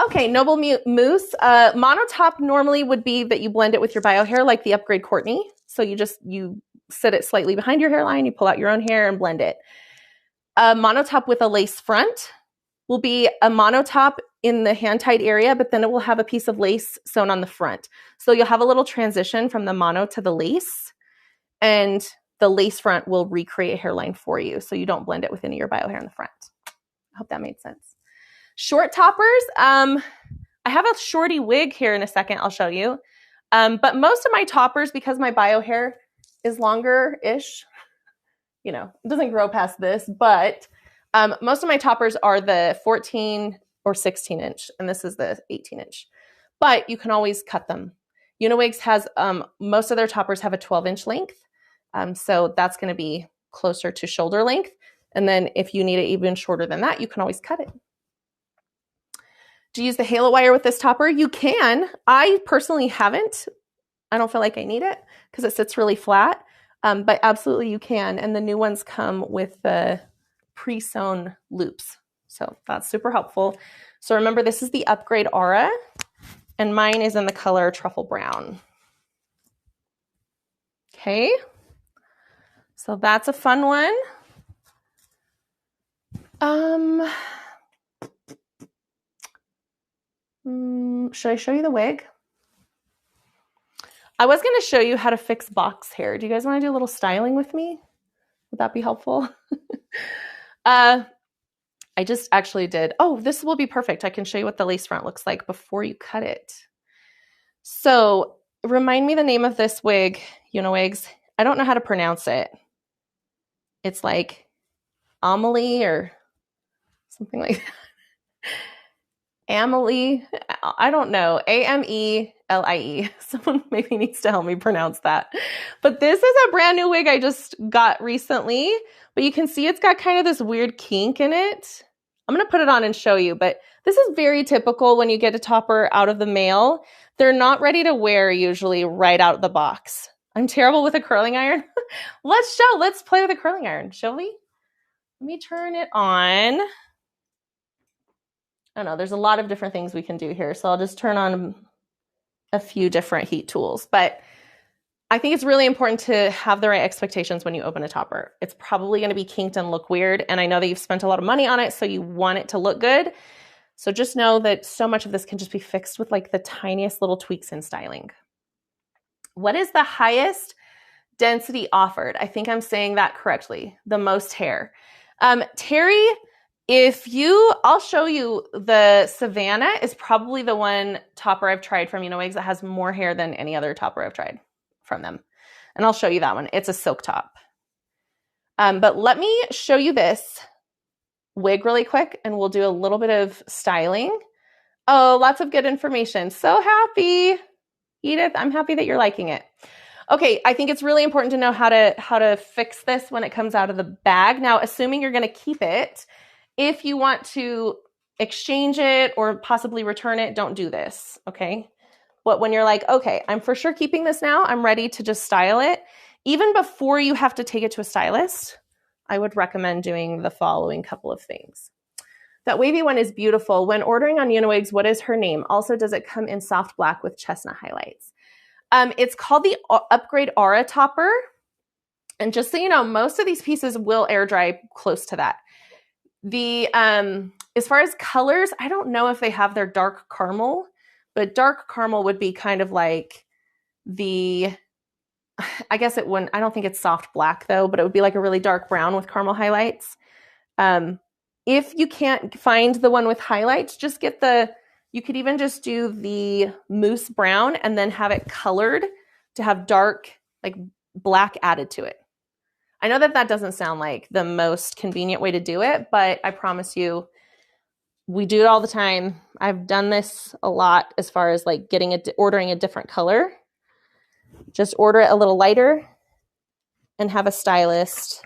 Okay, Noble Moose. Monotop normally would be that you blend it with your bio hair like the Upgrade Courtney. So you sit it slightly behind your hairline, you pull out your own hair and blend it. A monotop with a lace front will be a monotop in the hand-tied area, but then it will have a piece of lace sewn on the front. So you'll have a little transition from the mono to the lace, and the lace front will recreate a hairline for you, so you don't blend it with any of your bio hair in the front. I hope that made sense. Short toppers. I have a shorty wig here in a second. I'll show you. But most of my toppers, because my bio hair is longer-ish, it doesn't grow past this, but most of my toppers are the 14 or 16 inch, and this is the 18 inch. But you can always cut them. Uniwigs has, most of their toppers have a 12-inch length, so that's going to be closer to shoulder length. And then if you need it even shorter than that, you can always cut it. Do you use the halo wire with this topper? You can. I personally haven't. I don't feel like I need it because it sits really flat, but absolutely you can. And the new ones come with the pre-sewn loops. So that's super helpful. So remember, this is the Upgrade Aura, and mine is in the color Truffle Brown. Okay. So that's a fun one. Should I show you the wig? I was going to show you how to fix box hair. Do you guys want to do a little styling with me? Would that be helpful? I just actually did. Oh, this will be perfect. I can show you what the lace front looks like before you cut it. So remind me the name of this wig, Uniwigs. I don't know how to pronounce it. It's like Amelie or something like that. Amelie. I don't know. Amelie. Someone maybe needs to help me pronounce that. But this is a brand new wig I just got recently. But you can see it's got kind of this weird kink in it. I'm going to put it on and show you. But this is very typical when you get a topper out of the mail. They're not ready to wear usually right out of the box. I'm terrible with a curling iron. Let's play with a curling iron, shall we? Let me turn it on. I don't know. There's a lot of different things we can do here. So I'll just turn on a few different heat tools. But I think it's really important to have the right expectations when you open a topper. It's probably going to be kinked and look weird. And I know that you've spent a lot of money on it, so you want it to look good. So just know that so much of this can just be fixed with like the tiniest little tweaks in styling. What is the highest density offered? I think I'm saying that correctly. The most hair. Terry, I'll show you, the Savannah is probably the one topper I've tried from Uniwigs that has more hair than any other topper I've tried from them. And I'll show you that one. It's a silk top. But let me show you this wig really quick and we'll do a little bit of styling. Oh, lots of good information. So happy. Edith, I'm happy that you're liking it. Okay, I think it's really important to know how to fix this when it comes out of the bag. Now, assuming you're going to keep it, if you want to exchange it or possibly return it, don't do this, okay? But when you're like, okay, I'm for sure keeping this now, I'm ready to just style it, even before you have to take it to a stylist, I would recommend doing the following couple of things. That wavy one is beautiful. When ordering on Uniwigs, what is her name? Also, does it come in soft black with chestnut highlights? It's called the Upgrade Aura Topper. And just so you know, most of these pieces will air dry close to that. As far as colors, I don't know if they have their dark caramel, but dark caramel would be kind of like I guess it wouldn't, I don't think it's soft black though, but it would be like a really dark brown with caramel highlights. If you can't find the one with highlights, just get you could even just do the mousse brown and then have it colored to have dark, like black added to it. I know that doesn't sound like the most convenient way to do it, but I promise you, we do it all the time. I've done this a lot as far as like ordering a different color. Just order it a little lighter and have a stylist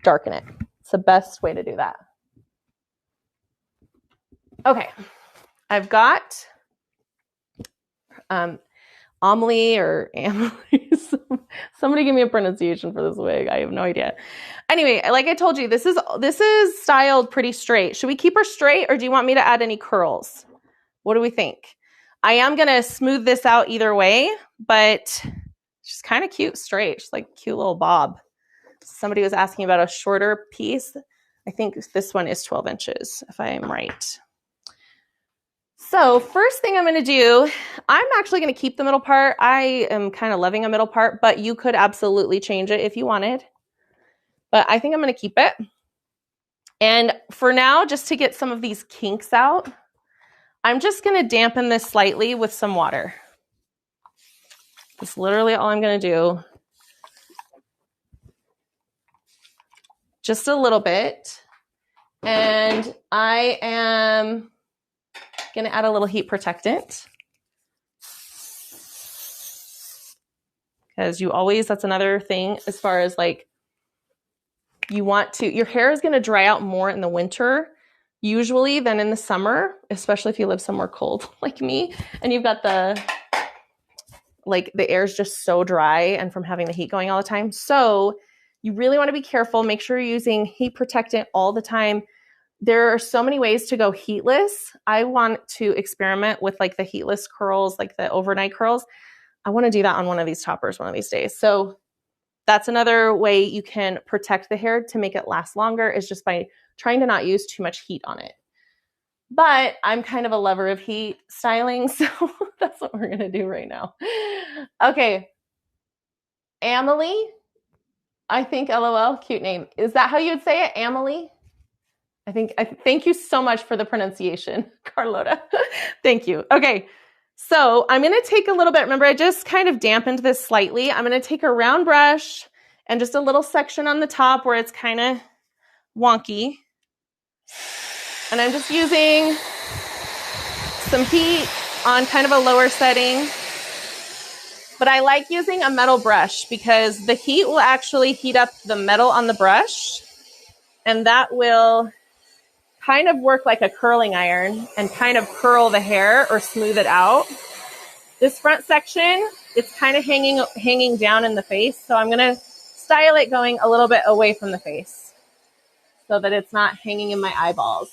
darken it. It's the best way to do that. Okay, I've got on Amelie or Amelie. Somebody give me a pronunciation for this wig. I have no idea. Anyway, like I told you, this is styled pretty straight. Should we keep her straight, or do you want me to add any curls? What do we think? I am going to smooth this out either way, but she's kind of cute straight. She's like a cute little bob. Somebody was asking about a shorter piece. I think this one is 12 inches, if I am right. So first thing I'm going to do, I'm actually going to keep the middle part. I am kind of loving a middle part, but you could absolutely change it if you wanted. But I think I'm going to keep it. And for now, just to get some of these kinks out, I'm just going to dampen this slightly with some water. That's literally all I'm going to do. Just a little bit. And I am going to add a little heat protectant. Because you always, that's another thing as far as like, your hair is going to dry out more in the winter usually than in the summer, especially if you live somewhere cold like me. And you've got the air is just so dry and from having the heat going all the time. So you really want to be careful. Make sure you're using heat protectant all the time. There are so many ways to go heatless. I want to experiment with like the heatless curls, like the overnight curls. I want to do that on one of these toppers one of these days. So that's another way you can protect the hair to make it last longer, is just by trying to not use too much heat on it. But I'm kind of a lover of heat styling, so that's what we're going to do right now. Okay. Amelie, I think, LOL, cute name. Is that how you would say it, Amelie? Thank you so much for the pronunciation, Carlota. Thank you. Okay. So I'm going to take a little bit. Remember, I just kind of dampened this slightly. I'm going to take a round brush and just a little section on the top where it's kind of wonky. And I'm just using some heat on kind of a lower setting. But I like using a metal brush because the heat will actually heat up the metal on the brush. And that will kind of work like a curling iron and kind of curl the hair or smooth it out. This front section, it's kind of hanging down in the face. So I'm going to style it going a little bit away from the face so that it's not hanging in my eyeballs.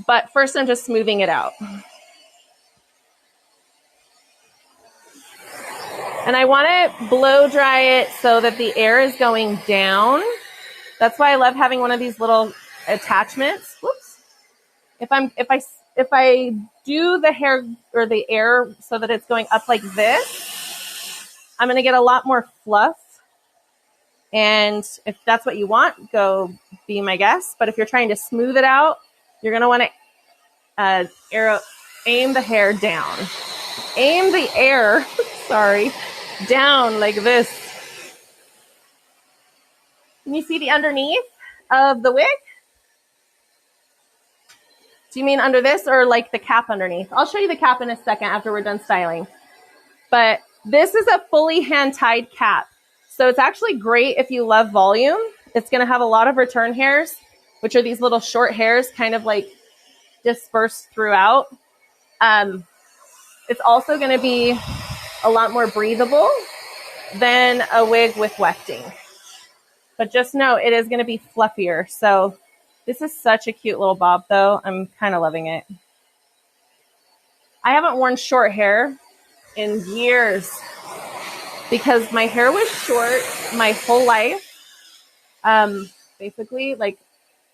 But first I'm just smoothing it out. And I want to blow dry it so that the air is going down. That's why I love having one of these little attachments. Whoops. If I do the hair or the air so that it's going up like this, I'm going to get a lot more fluff. And if that's what you want, go be my guest. But if you're trying to smooth it out, you're going to want to aim the hair down. Aim the air, down like this. Can you see the underneath of the wig? Do you mean under this or like the cap underneath? I'll show you the cap in a second after we're done styling. But this is a fully hand-tied cap. So it's actually great if you love volume. It's going to have a lot of return hairs, which are these little short hairs kind of like dispersed throughout. It's also going to be a lot more breathable than a wig with wefting. But just know it is going to be fluffier. So this is such a cute little bob, though. I'm kind of loving it. I haven't worn short hair in years because my hair was short my whole life. Basically, like,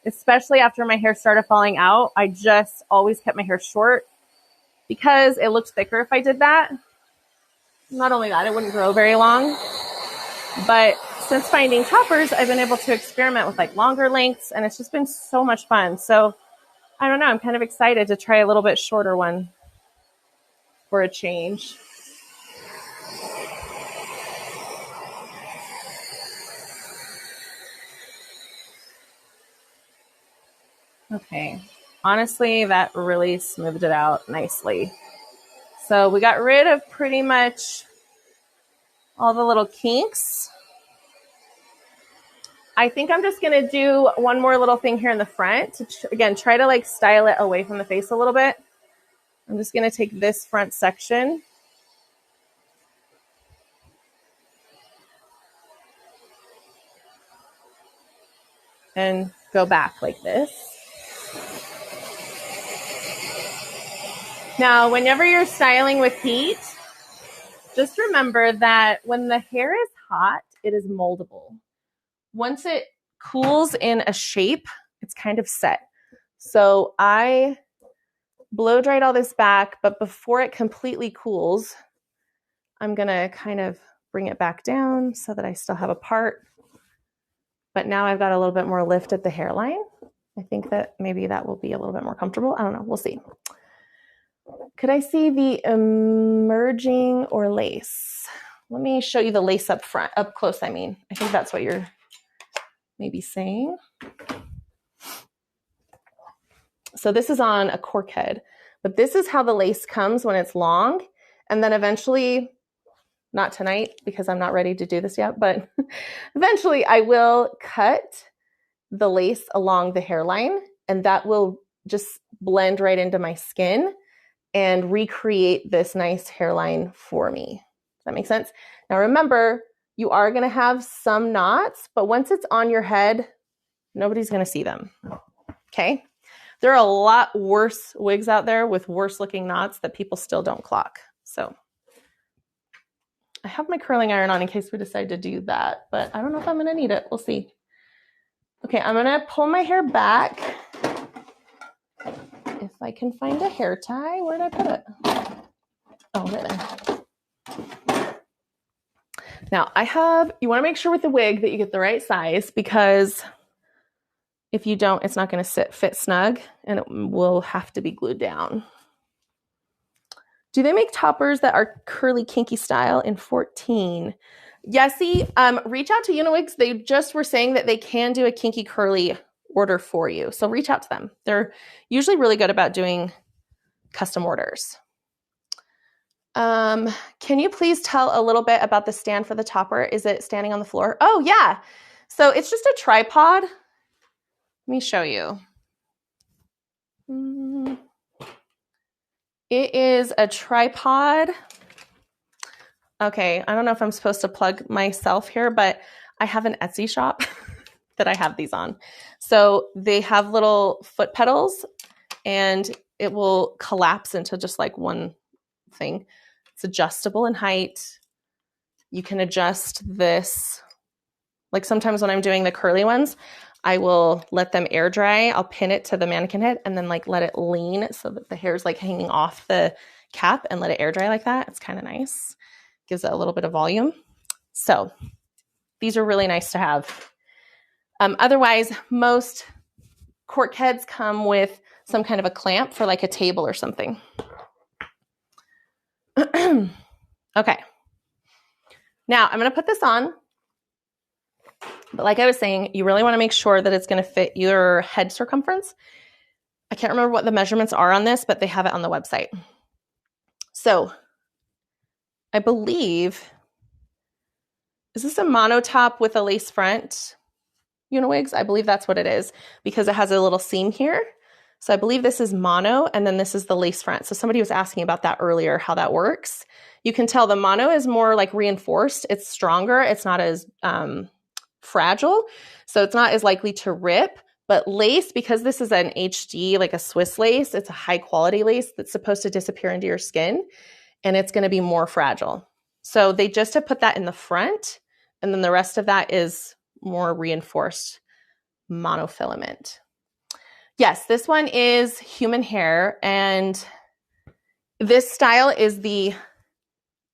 especially after my hair started falling out, I just always kept my hair short because it looked thicker if I did that. Not only that, it wouldn't grow very long. But since finding toppers, I've been able to experiment with like longer lengths, and it's just been so much fun. So I don't know, I'm kind of excited to try a little bit shorter one for a change. Okay, honestly, that really smoothed it out nicely. So we got rid of pretty much all the little kinks. I think I'm just going to do one more little thing here in the front to, again, try to like style it away from the face a little bit. I'm just going to take this front section and go back like this. Now, whenever you're styling with heat, just remember that when the hair is hot, it is moldable. Once it cools in a shape, it's kind of set. So I blow dried all this back, but before it completely cools, I'm gonna kind of bring it back down so that I still have a part. But now I've got a little bit more lift at the hairline. I think that maybe that will be a little bit more comfortable. I don't know, we'll see. Could I see the emerging or lace? Let me show you the lace up front, up close, I mean. I think that's what you're maybe saying. So this is on a cork head, but this is how the lace comes when it's long. And then eventually, not tonight because I'm not ready to do this yet, but eventually I will cut the lace along the hairline, and that will just blend right into my skin and recreate this nice hairline for me. Does that make sense? Now remember, you are going to have some knots, but once it's on your head, nobody's going to see them. Okay? There are a lot worse wigs out there with worse looking knots that people still don't clock. So I have my curling iron on in case we decide to do that, but I don't know if I'm going to need it. We'll see. Okay, I'm going to pull my hair back. If I can find a hair tie, where did I put it? Oh, right there. Now you want to make sure with the wig that you get the right size, because if you don't, it's not going to fit snug and it will have to be glued down. Do they make toppers that are curly kinky style in 14? Yesy, reach out to Uniwigs. They just were saying that they can do a kinky curly order for you. So reach out to them. They're usually really good about doing custom orders. Can you please tell a little bit about the stand for the topper? Is it standing on the floor? Oh yeah. So it's just a tripod. Let me show you. It is a tripod. Okay, I don't know if I'm supposed to plug myself here, but I have an Etsy shop that I have these on. So they have little foot pedals and it will collapse into just like one thing. It's adjustable in height. You can adjust this. Like sometimes when I'm doing the curly ones, I will let them air dry. I'll pin it to the mannequin head and then like let it lean so that the hair's like hanging off the cap and let it air dry like that. It's kind of nice. Gives it a little bit of volume. So these are really nice to have. Otherwise, most cork heads come with some kind of a clamp for like a table or something. Okay. Now I'm going to put this on. But like I was saying, you really want to make sure that it's going to fit your head circumference. I can't remember what the measurements are on this, but they have it on the website. So I believe, is this a mono top with a lace front? Uniwigs? I believe that's what it is because it has a little seam here. So I believe this is mono and then this is the lace front. So somebody was asking about that earlier, how that works. You can tell the mono is more like reinforced. It's stronger. It's not as fragile. So it's not as likely to rip. But lace, because this is an HD, like a Swiss lace, it's a high quality lace that's supposed to disappear into your skin and it's going to be more fragile. So they just have put that in the front and then the rest of that is more reinforced monofilament. Yes, this one is human hair and this style is the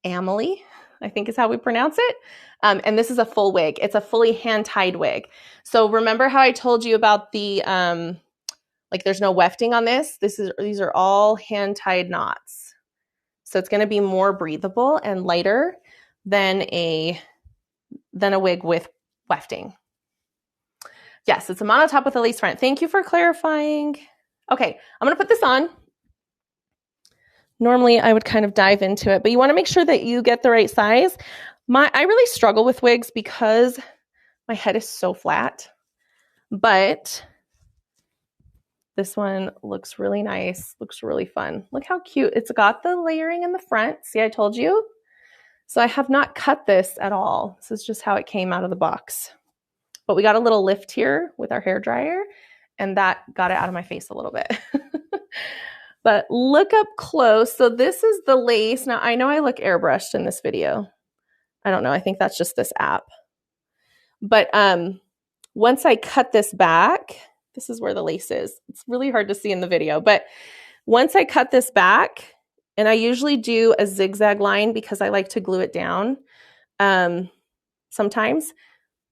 Amelie, I think is how we pronounce it. And this is a full wig. It's a fully hand-tied wig. So remember how I told you about the, like there's no wefting on this? These are all hand-tied knots. So it's going to be more breathable and lighter than a wig with wefting. Yes, it's a mono top with a lace front. Thank you for clarifying. Okay, I'm going to put this on. Normally I would kind of dive into it, but you want to make sure that you get the right size. I really struggle with wigs because my head is so flat, but this one looks really nice, looks really fun. Look how cute. It's got the layering in the front. See, I told you. So I have not cut this at all. This is just how it came out of the box. But we got a little lift here with our hair dryer, and that got it out of my face a little bit. But look up close. So this is the lace. Now, I know I look airbrushed in this video. I don't know. I think that's just this app. But once I cut this back, this is where the lace is. It's really hard to see in the video. But once I cut this back, and I usually do a zigzag line because I like to glue it down sometimes,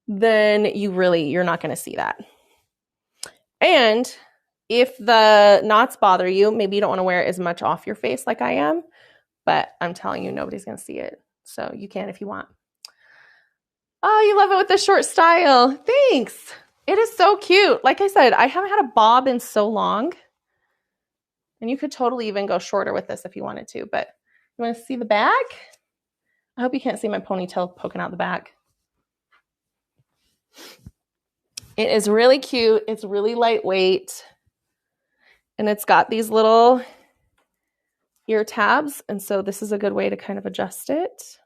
then you're not going to see that. And if the knots bother you, maybe you don't want to wear it as much off your face like I am, but I'm telling you, nobody's going to see it. So you can if you want. Oh, you love it with the short style. Thanks. It is so cute. Like I said, I haven't had a bob in so long. And you could totally even go shorter with this if you wanted to, but you want to see the back? I hope you can't see my ponytail poking out the back. It is really cute. It's really lightweight. And it's got these little ear tabs. And so this is a good way to kind of adjust it.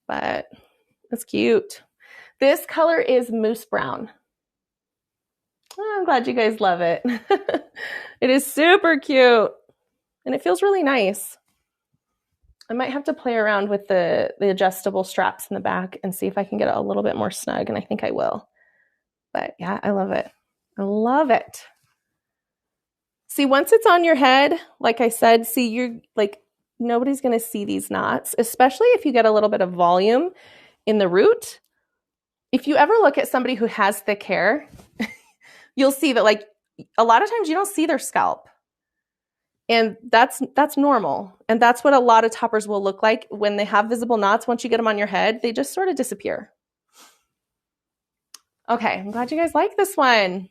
But it's cute. This color is moose brown. Oh, I'm glad you guys love it. It is super cute. And it feels really nice. I might have to play around with the adjustable straps in the back and see if I can get it a little bit more snug. And I think I will. But yeah, I love it. I love it. See, once it's on your head, like I said, see, you're like, nobody's going to see these knots, especially if you get a little bit of volume in the root. If you ever look at somebody who has thick hair, you'll see that like a lot of times you don't see their scalp. And that's normal. And that's what a lot of toppers will look like when they have visible knots. Once you get them on your head, they just sort of disappear. Okay, I'm glad you guys like this one.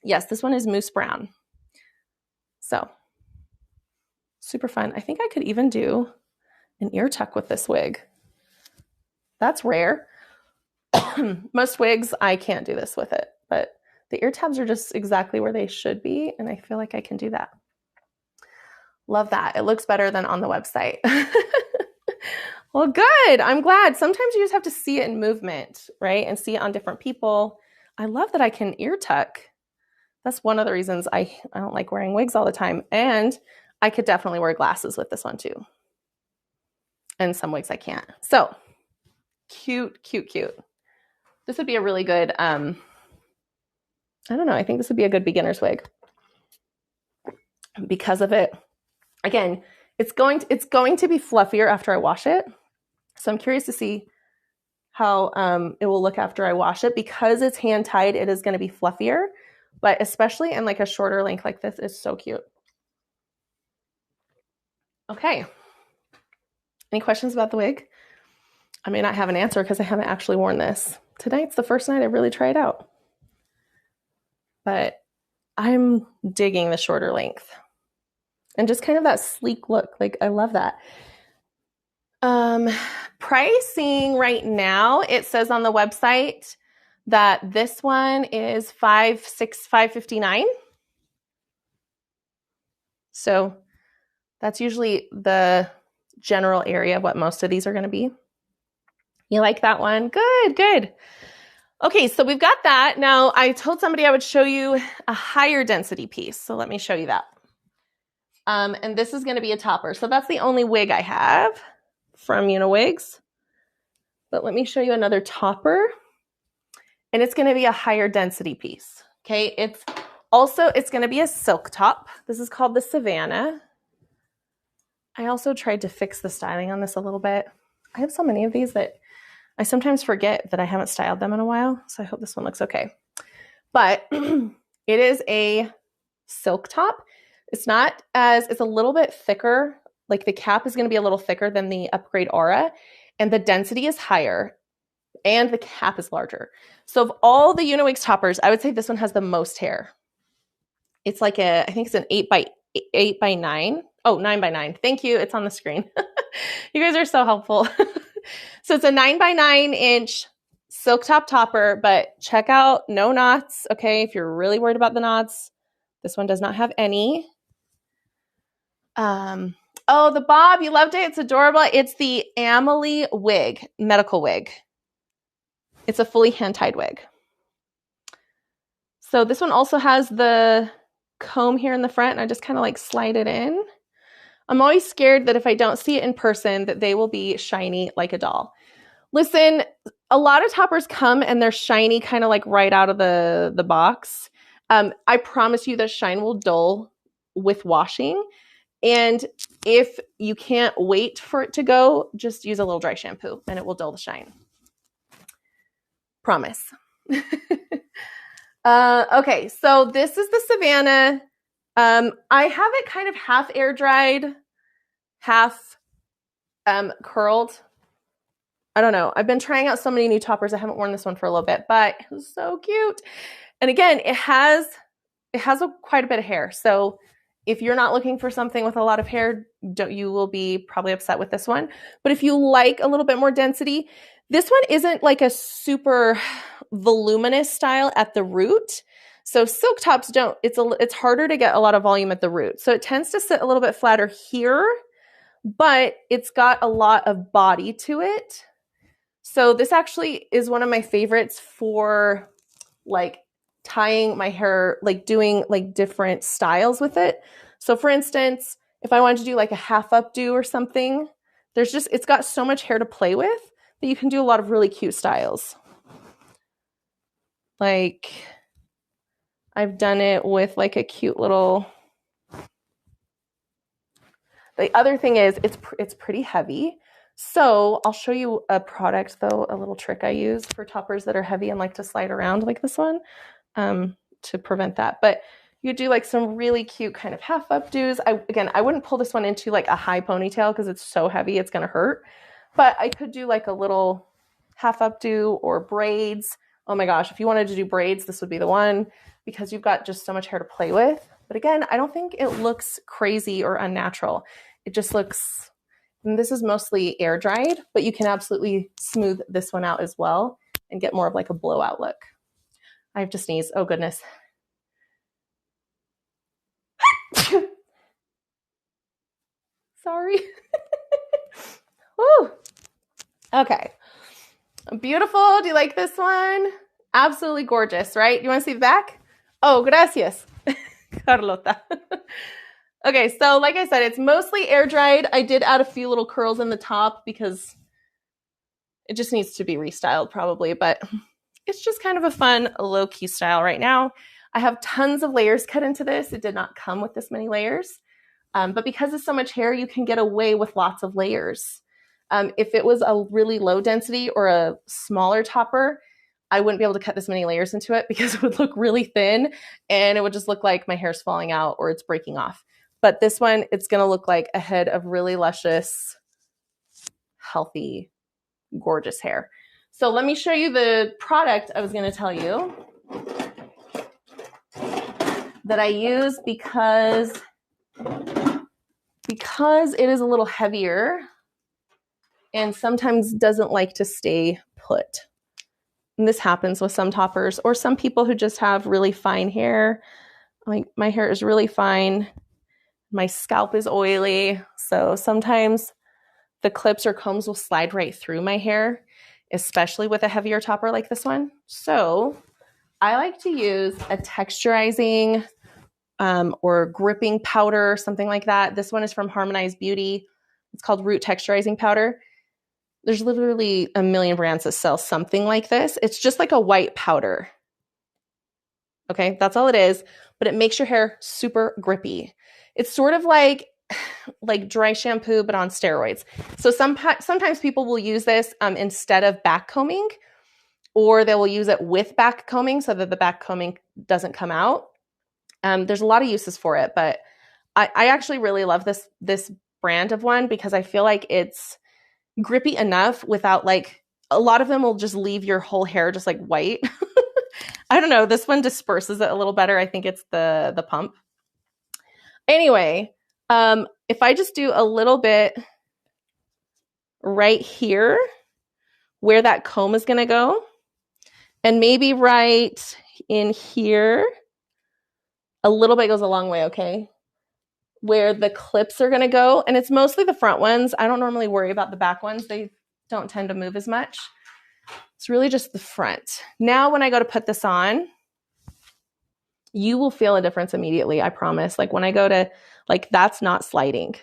Yes, this one is moose brown. So, super fun. I think I could even do an ear tuck with this wig. That's rare. Most wigs, I can't do this with it, but the ear tabs are just exactly where they should be, and I feel like I can do that. Love that. It looks better than on the website. Well, good. I'm glad. Sometimes you just have to see it in movement, right? And see it on different people. I love that I can ear tuck. That's one of the reasons I don't like wearing wigs all the time. And I could definitely wear glasses with this one too. And some wigs I can't. So cute, cute, cute. This would be a really good, I don't know. I think this would be a good beginner's wig because of it. Again, it's going to be fluffier after I wash it. So I'm curious to see how it will look after I wash it. Because it's hand tied, it is going to be fluffier, but especially in like a shorter length like this is so cute. Okay. Any questions about the wig? I may not have an answer because I haven't actually worn this. Tonight's the first night I really tried out. But I'm digging the shorter length. And just kind of that sleek look. Like, I love that. Pricing right now, it says on the website that this one is $559. So that's usually the general area of what most of these are going to be. You like that one? Good, good. Okay, so we've got that. Now, I told somebody I would show you a higher density piece. So let me show you that. And this is going to be a topper. So that's the only wig I have from Uniwigs. But let me show you another topper. And it's going to be a higher density piece. Okay, it's going to be a silk top. This is called the Savannah. I also tried to fix the styling on this a little bit. I have so many of these that I sometimes forget that I haven't styled them in a while. So I hope this one looks okay. But it is a silk top. It's a little bit thicker. Like the cap is going to be a little thicker than the Upgrade Aura, and the density is higher, and the cap is larger. So of all the Uniwigs toppers, I would say this one has the most hair. It's like I think it's an 8 by 9. Oh, 9 by 9. Thank you. It's on the screen. You guys are so helpful. So it's a 9 by 9 inch silk top topper, but check out no knots. Okay. If you're really worried about the knots, this one does not have any. Oh, the bob, you loved it. It's adorable. It's the Amelie wig, medical wig. It's a fully hand-tied wig. So this one also has the comb here in the front, and I just kind of like slide it in. I'm always scared that if I don't see it in person, that they will be shiny like a doll. Listen, a lot of toppers come and they're shiny kind of like right out of the box. I promise you the shine will dull with washing. And if you can't wait for it to go, just use a little dry shampoo and it will dull the shine. Promise. Okay, so this is the Savannah. I have it kind of half air dried, half curled. I don't know. I've been trying out so many new toppers. I haven't worn this one for a little bit, but it was so cute. And again, it has quite a bit of hair. So if you're not looking for something with a lot of hair, you will be probably upset with this one. But if you like a little bit more density, this one isn't like a super voluminous style at the root. So silk tops don't, it's harder to get a lot of volume at the root. So it tends to sit a little bit flatter here, but it's got a lot of body to it. So this actually is one of my favorites for like tying my hair, like doing like different styles with it. So for instance, if I wanted to do like a half updo or something, it's got so much hair to play with that you can do a lot of really cute styles. Like I've done it with like a cute little, the other thing is it's pretty heavy. So I'll show you a product though, a little trick I use for toppers that are heavy and like to slide around like this one to prevent that. But you do like some really cute kind of half updos. I wouldn't pull this one into like a high ponytail because it's so heavy, it's gonna hurt. But I could do like a little half updo or braids. Oh my gosh, if you wanted to do braids, this would be the one because you've got just so much hair to play with. But again, I don't think it looks crazy or unnatural. It just looks, and this is mostly air dried, but you can absolutely smooth this one out as well and get more of like a blowout look. I have to sneeze. Oh goodness. Sorry. Woo. Okay. Beautiful. Do you like this one? Absolutely gorgeous, right? You want to see the back? Oh, gracias, Carlota. Okay, so like I said, it's mostly air dried. I did add a few little curls in the top because it just needs to be restyled probably, but it's just kind of a fun low-key style right now. I have tons of layers cut into this. It did not come with this many layers, but because of so much hair, you can get away with lots of layers. If it was a really low density or a smaller topper, I wouldn't be able to cut this many layers into it because it would look really thin and it would just look like my hair's falling out or it's breaking off. But this one, it's going to look like a head of really luscious, healthy, gorgeous hair. So let me show you the product I was going to tell you that I use because it is a little heavier and sometimes doesn't like to stay put. And this happens with some toppers or some people who just have really fine hair. Like my hair is really fine. My scalp is oily. So sometimes the clips or combs will slide right through my hair, especially with a heavier topper like this one. So I like to use a texturizing or gripping powder, something like that. This one is from Harmonized Beauty. It's called Root Texturizing Powder. There's literally a million brands that sell something like this. It's just like a white powder. Okay, that's all it is, but it makes your hair super grippy. It's sort of like dry shampoo, but on steroids. So sometimes people will use this instead of back combing, or they will use it with back combing so that the back combing doesn't come out. There's a lot of uses for it, but I actually really love this brand of one because I feel like it's grippy enough without like, a lot of them will just leave your whole hair just like white. I don't know. This one disperses it a little better. I think it's the pump. Anyway, if I just do a little bit right here where that comb is going to go, and maybe right in here, a little bit goes a long way, okay? Where the clips are going to go, and it's mostly the front ones. I don't normally worry about the back ones. They don't tend to move as much. It's really just the front. Now, when I go to put this on, you will feel a difference immediately. I promise. Like when I go to, like, that's not sliding.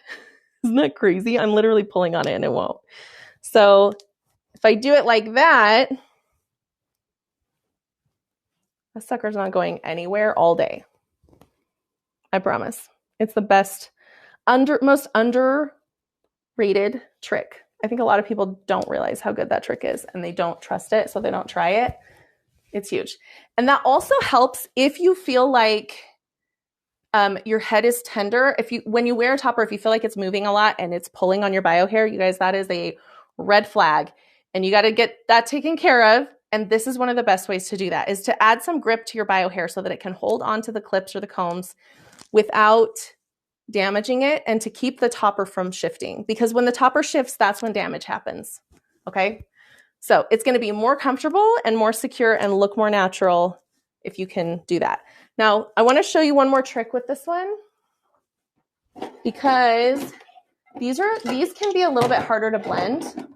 Isn't that crazy? I'm literally pulling on it and it won't. So if I do it like that sucker's not going anywhere all day. I promise. It's the best, most underrated trick. I think a lot of people don't realize how good that trick is and they don't trust it, so they don't try it. It's huge. And that also helps if you feel like your head is tender. When you wear a topper, if you feel like it's moving a lot and it's pulling on your bio hair, you guys, that is a red flag. And you got to get that taken care of. And this is one of the best ways to do that, is to add some grip to your bio hair so that it can hold onto the clips or the combs without damaging it, and to keep the topper from shifting. Because when the topper shifts, that's when damage happens. Okay? So it's going to be more comfortable and more secure and look more natural if you can do that. Now, I want to show you one more trick with this one, because these can be a little bit harder to blend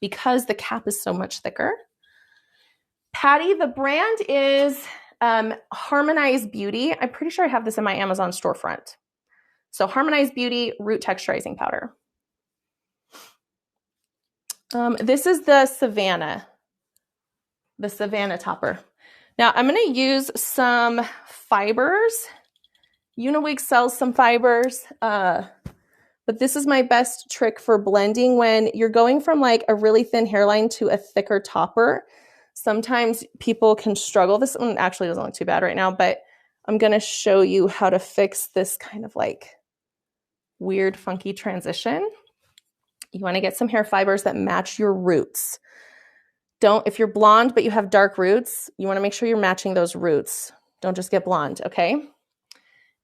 because the cap is so much thicker. Patty, the brand is Harmonized Beauty. I'm pretty sure I have this in my Amazon storefront. So Harmonized Beauty Root Texturizing Powder. This is the Savannah topper. Now I'm going to use some fibers. Uniwig sells some fibers, but this is my best trick for blending when you're going from like a really thin hairline to a thicker topper. Sometimes people can struggle. This one actually doesn't look too bad right now, but I'm going to show you how to fix this kind of like weird, funky transition. You want to get some hair fibers that match your roots. If you're blonde but you have dark roots, you want to make sure you're matching those roots. Don't just get blonde, okay?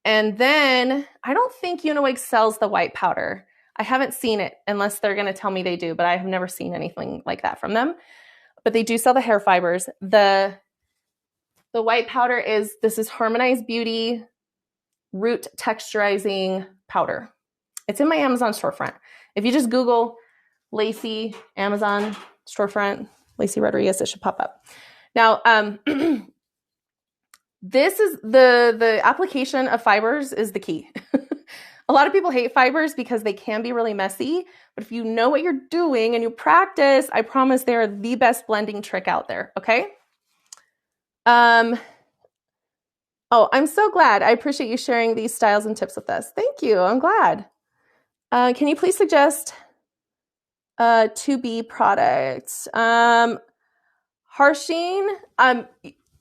And then I don't think Uniwig sells the white powder. I haven't seen it unless they're going to tell me they do, but I have never seen anything like that from them. But they do sell the hair fibers. The white powder is Harmonized Beauty Root Texturizing Powder. It's in my Amazon storefront. If you just Google Lacie Amazon storefront, Lacie Rodriguez, it should pop up. Now, this is the application of fibers is the key. A lot of people hate fibers because they can be really messy, but if you know what you're doing and you practice, I promise they're the best blending trick out there, okay? Oh, I'm so glad. I appreciate you sharing these styles and tips with us. Thank you. I'm glad. Can you please suggest 2B products? Harsheen,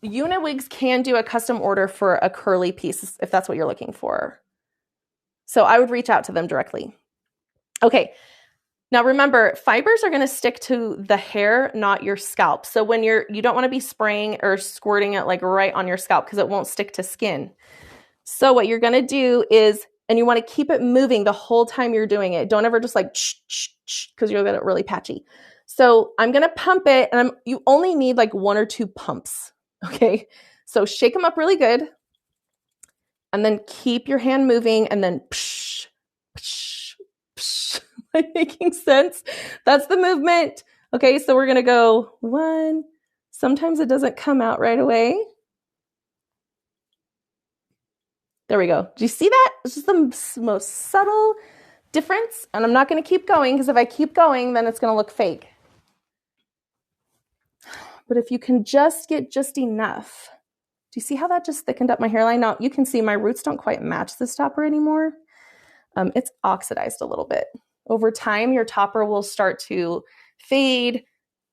Uniwigs can do a custom order for a curly piece if that's what you're looking for. So I would reach out to them directly. Okay. Now remember, fibers are going to stick to the hair, not your scalp. So when you don't want to be spraying or squirting it like right on your scalp because it won't stick to skin. So what you're going to do is, and you want to keep it moving the whole time you're doing it. Don't ever just like because you'll get it really patchy. So I'm going to pump it, and you only need like 1 or 2 pumps. Okay. So shake them up really good. And then keep your hand moving, and then psh, psh, psh. Am I making sense? That's the movement. Okay, so we're going to go 1. Sometimes it doesn't come out right away. There we go. Do you see that? It's just the most subtle difference. And I'm not going to keep going, because if I keep going, then it's going to look fake. But if you can just get just enough. Do you see how that just thickened up my hairline? Now you can see my roots don't quite match this topper anymore. It's oxidized a little bit. Over time, your topper will start to fade.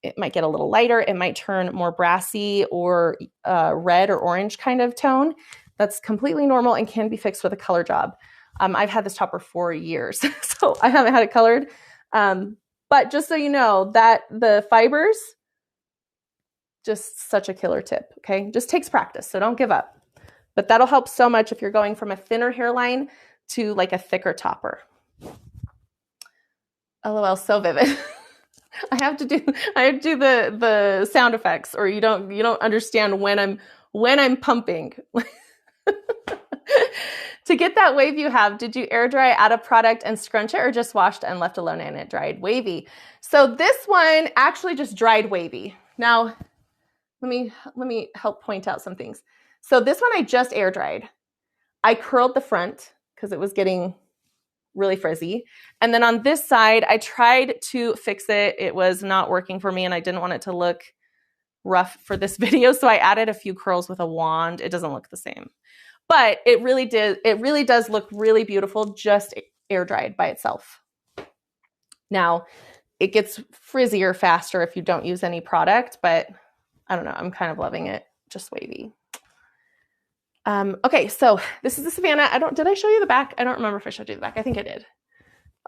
It might get a little lighter. It might turn more brassy or red or orange kind of tone. That's completely normal and can be fixed with a color job. I've had this topper for years, so I haven't had it colored. But just so you know, that the fibers, just such a killer tip, okay? Just takes practice, so don't give up. But that'll help so much if you're going from a thinner hairline to like a thicker topper. LOL, so vivid. I have to do the sound effects, or you don't understand when I'm pumping. To get that wave you have, did you air dry, add a product and scrunch it, or just washed and left alone and it dried wavy? So this one actually just dried wavy. Now, let me help point out some things. So this one I just air dried. I curled the front because it was getting really frizzy. And then on this side, I tried to fix it. It was not working for me and I didn't want it to look rough for this video. So I added a few curls with a wand. It doesn't look the same, but it really does look really beautiful just air dried by itself. Now it gets frizzier faster if you don't use any product, but I don't know. I'm kind of loving it. Just wavy. Okay, so this is the Savannah. Did I show you the back? I don't remember if I showed you the back. I think I did.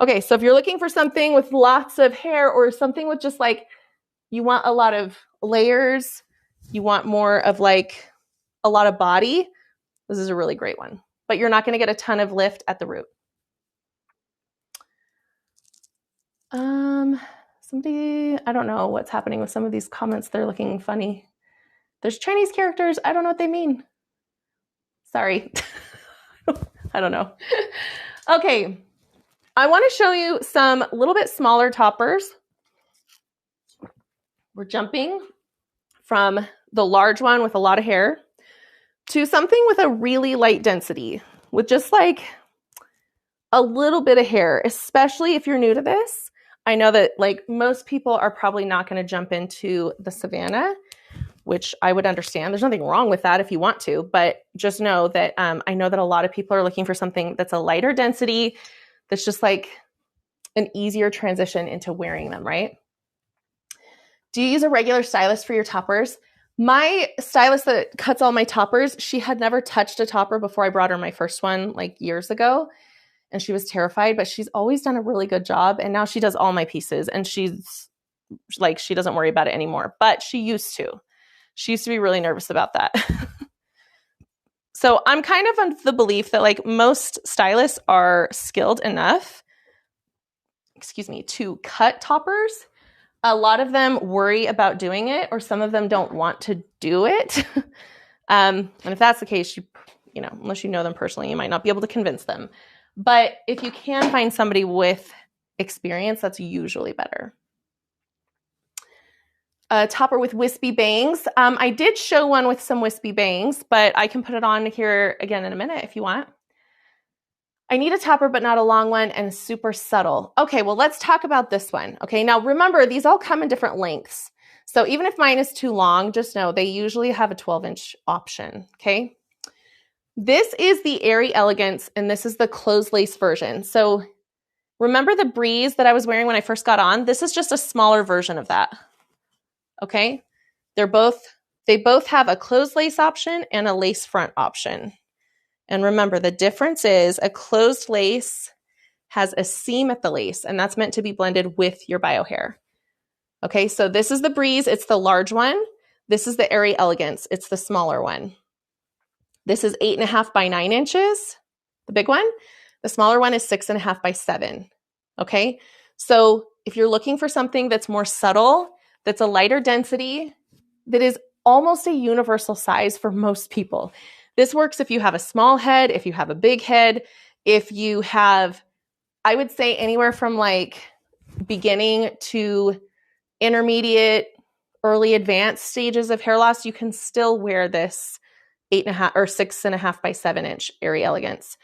Okay, so if you're looking for something with lots of hair or something with just like, you want a lot of layers, you want more of like a lot of body, this is a really great one. But you're not going to get a ton of lift at the root. Somebody, I don't know what's happening with some of these comments. They're looking funny. There's Chinese characters. I don't know what they mean. Sorry. I don't know. Okay. I want to show you some little bit smaller toppers. We're jumping from the large one with a lot of hair to something with a really light density with just like a little bit of hair, especially if you're new to this. I know that like most people are probably not going to jump into the Savannah, which I would understand. There's nothing wrong with that if you want to, but just know that I know that a lot of people are looking for something that's a lighter density, that's just like an easier transition into wearing them, right? Do you use a regular stylist for your toppers? My stylist that cuts all my toppers, she had never touched a topper before I brought her my first one like years ago. And she was terrified, but she's always done a really good job. And now she does all my pieces and she's like, she doesn't worry about it anymore, but she used to. She used to be really nervous about that. So I'm kind of of the belief that like most stylists are skilled enough, to cut toppers. A lot of them worry about doing it, or some of them don't want to do it. And if that's the case, you know, unless you know them personally, you might not be able to convince them. But if you can find somebody with experience, that's usually better. A topper with wispy bangs. I did show one with some wispy bangs, but I can put it on here again in a minute if you want. I need a topper, but not a long one and super subtle. Okay, well, let's talk about this one. Okay, now remember, these all come in different lengths. So even if mine is too long, just know they usually have a 12-inch option, okay? This is the Airy Elegance, and this is the closed lace version. So remember the Breeze that I was wearing when I first got on? This is just a smaller version of that. Okay, they both have a closed lace option and a lace front option. And remember, the difference is a closed lace has a seam at the lace, and that's meant to be blended with your bio hair. Okay, so this is the Breeze. It's the large one. This is the Airy Elegance. It's the smaller one. This is 8.5 by 9 inches, the big one. The smaller one is 6.5 by 7. Okay, so if you're looking for something that's more subtle, that's a lighter density, that is almost a universal size for most people. This works if you have a small head, if you have a big head, if you have, I would say anywhere from like beginning to intermediate, early advanced stages of hair loss, you can still wear this 8.5 or 6.5 by 7 inch Airy Elegance,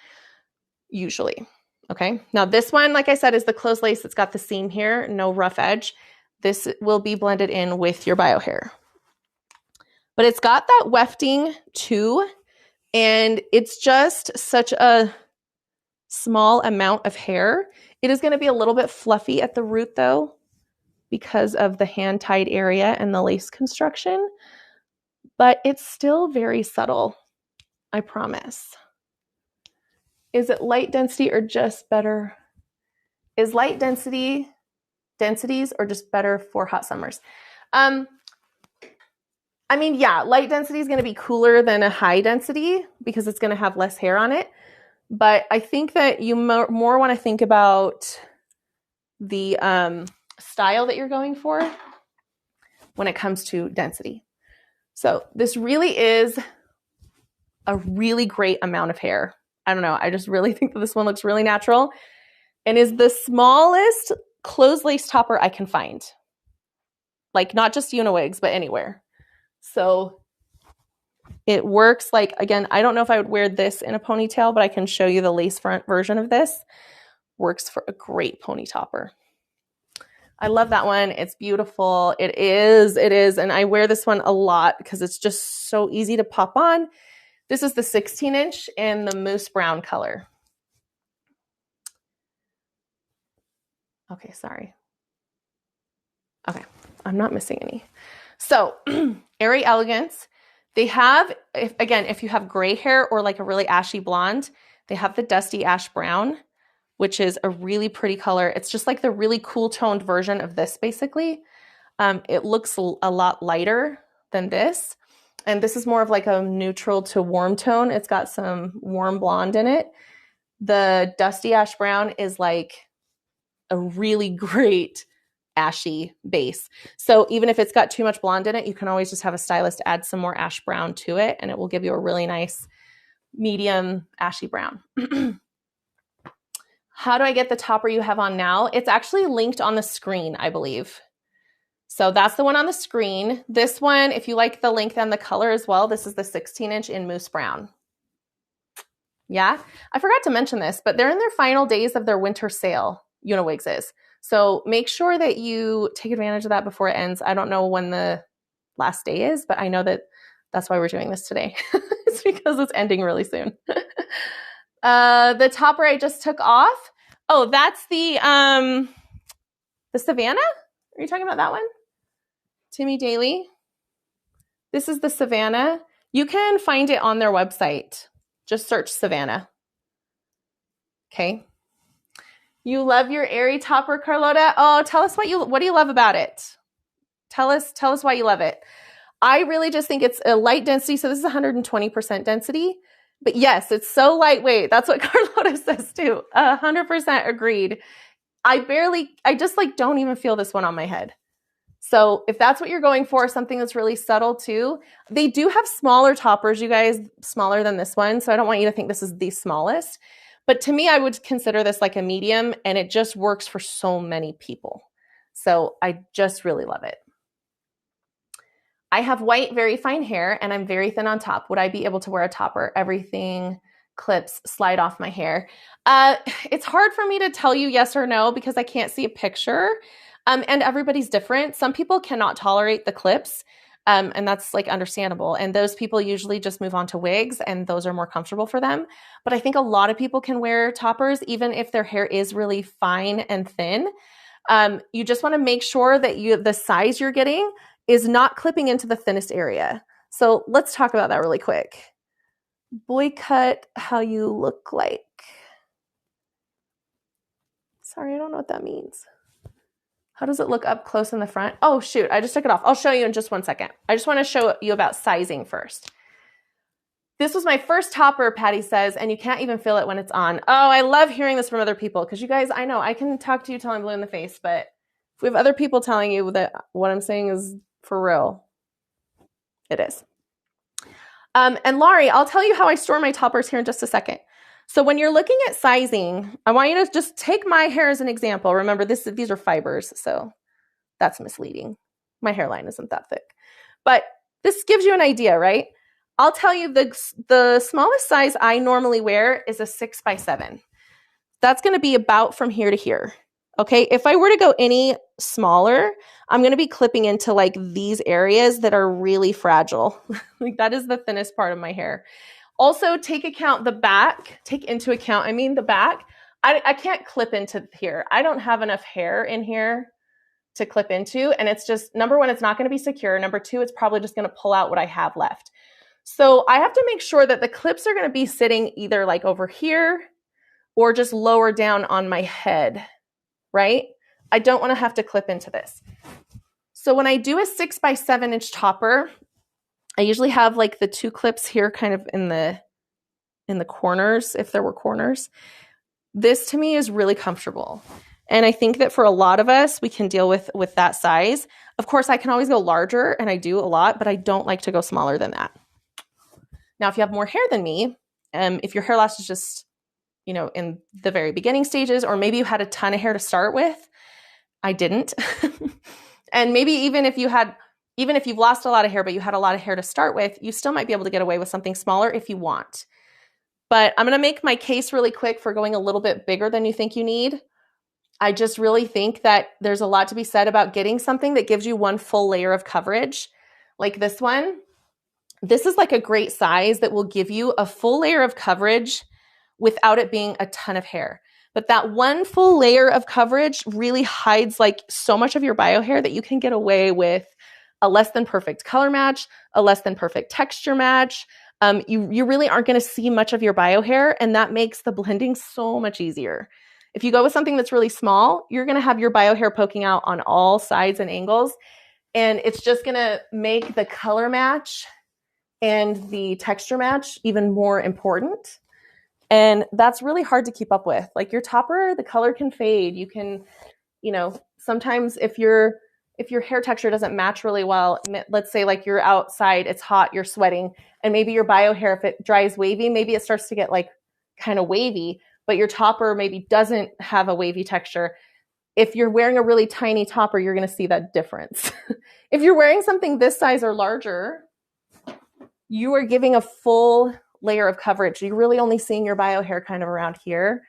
usually. Okay. Now this one, like I said, is the closed lace. It's got the seam here, no rough edge. This will be blended in with your bio hair. But it's got that wefting too, and it's just such a small amount of hair. It is going to be a little bit fluffy at the root though, because of the hand-tied area and the lace construction, but it's still very subtle, I promise. Is it light density or just better? Is light densities or just better for hot summers? I mean, yeah, light density is going to be cooler than a high density because it's going to have less hair on it. But I think that you more want to think about the style that you're going for when it comes to density. So this really is a really great amount of hair. I don't know. I just really think that this one looks really natural and is the smallest closed lace topper I can find. Like not just Uniwigs, but anywhere. So it works like, again, I don't know if I would wear this in a ponytail, but I can show you the lace front version of this. Works for a great pony topper. I love that one. It's beautiful. It is. And I wear this one a lot because it's just so easy to pop on. This is the 16-inch in the moose brown color. Okay, sorry. Okay, I'm not missing any. So, Airy Elegance. They have, if you have gray hair or like a really ashy blonde, they have the Dusty Ash Brown, which is a really pretty color. It's just like the really cool toned version of this, basically. It looks a lot lighter than this. And this is more of like a neutral to warm tone. It's got some warm blonde in it. The Dusty Ash Brown is like a really great ashy base. So even if it's got too much blonde in it, you can always just have a stylist add some more ash brown to it, and it will give you a really nice medium ashy brown. How do I get the topper you have on now? It's actually linked on the screen, I believe. So that's the one on the screen. This one, if you like the length and the color as well, this is the 16-inch in moose brown. Yeah, I forgot to mention this, but they're in their final days of their winter sale, Uniwigs is. So make sure that you take advantage of that before it ends. I don't know when the last day is, but I know that that's why we're doing this today. It's because it's ending really soon. The topper I just took off. Oh, that's the Savannah? Are you talking about that one? Timmy Daly. This is the Savannah. You can find it on their website. Just search Savannah. Okay. You love your airy topper, Carlota? Oh, tell us what do you love about it? Tell us why you love it. I really just think it's a light density. So this is 120% density. But yes, it's so lightweight. That's what Carlota says too. 100% agreed. I just like don't even feel this one on my head. So if that's what you're going for, something that's really subtle too, they do have smaller toppers, you guys, smaller than this one. So I don't want you to think this is the smallest. But to me, I would consider this like a medium, and it just works for so many people. So I just really love it. I have white, very fine hair, and I'm very thin on top. Would I be able to wear a topper? Everything clips slide off my hair. It's hard for me to tell you yes or no because I can't see a picture. And everybody's different. Some people cannot tolerate the clips. And that's like understandable. And those people usually just move on to wigs, and those are more comfortable for them. But I think a lot of people can wear toppers, even if their hair is really fine and thin. You just want to make sure that the size you're getting is not clipping into the thinnest area. So let's talk about that really quick. Boycott how you look like. Sorry, I don't know what that means. How does it look up close in the front? Oh, shoot, I just took it off. I'll show you in just 1 second. I just want to show you about sizing first. This was my first topper, Patty says, and you can't even feel it when it's on. Oh, I love hearing this from other people because you guys, I know I can talk to you till I'm blue in the face, but if we have other people telling you that what I'm saying is for real, it is. And Laurie, I'll tell you how I store my toppers here in just a second. So when you're looking at sizing, I want you to just take my hair as an example. Remember, these are fibers, so that's misleading. My hairline isn't that thick. But this gives you an idea, right? I'll tell you the smallest size I normally wear is a 6x7. That's going to be about from here to here. Okay, if I were to go any smaller, I'm going to be clipping into like these areas that are really fragile. Like that is the thinnest part of my hair. Also, take into account the back. I can't clip into here. I don't have enough hair in here to clip into. And it's just, number one, it's not going to be secure. Number two, it's probably just going to pull out what I have left. So I have to make sure that the clips are going to be sitting either like over here or just lower down on my head, right? I don't want to have to clip into this. So when I do a 6x7 inch topper, I usually have like the two clips here kind of in the corners, if there were corners. This to me is really comfortable. And I think that for a lot of us, we can deal with that size. Of course, I can always go larger, and I do a lot, but I don't like to go smaller than that. Now, if you have more hair than me, If your hair loss is just, in the very beginning stages, or maybe you had a ton of hair to start with. I didn't. And maybe even if you've lost a lot of hair, but you had a lot of hair to start with, you still might be able to get away with something smaller if you want. But I'm going to make my case really quick for going a little bit bigger than you think you need. I just really think that there's a lot to be said about getting something that gives you one full layer of coverage. Like this one. This is like a great size that will give you a full layer of coverage without it being a ton of hair. But that one full layer of coverage really hides like so much of your bio hair that you can get away with a less than perfect color match, a less than perfect texture match. You really aren't going to see much of your bio hair, and that makes the blending so much easier. If you go with something that's really small, you're going to have your bio hair poking out on all sides and angles, and it's just going to make the color match and the texture match even more important. And that's really hard to keep up with. Like your topper, the color can fade. You can, sometimes if your hair texture doesn't match really well, let's say like you're outside, it's hot, you're sweating, and maybe your bio hair, if it dries wavy, maybe it starts to get like kind of wavy, but your topper maybe doesn't have a wavy texture. If you're wearing a really tiny topper, you're going to see that difference. If you're wearing something this size or larger, you are giving a full layer of coverage. You're really only seeing your bio hair kind of around here.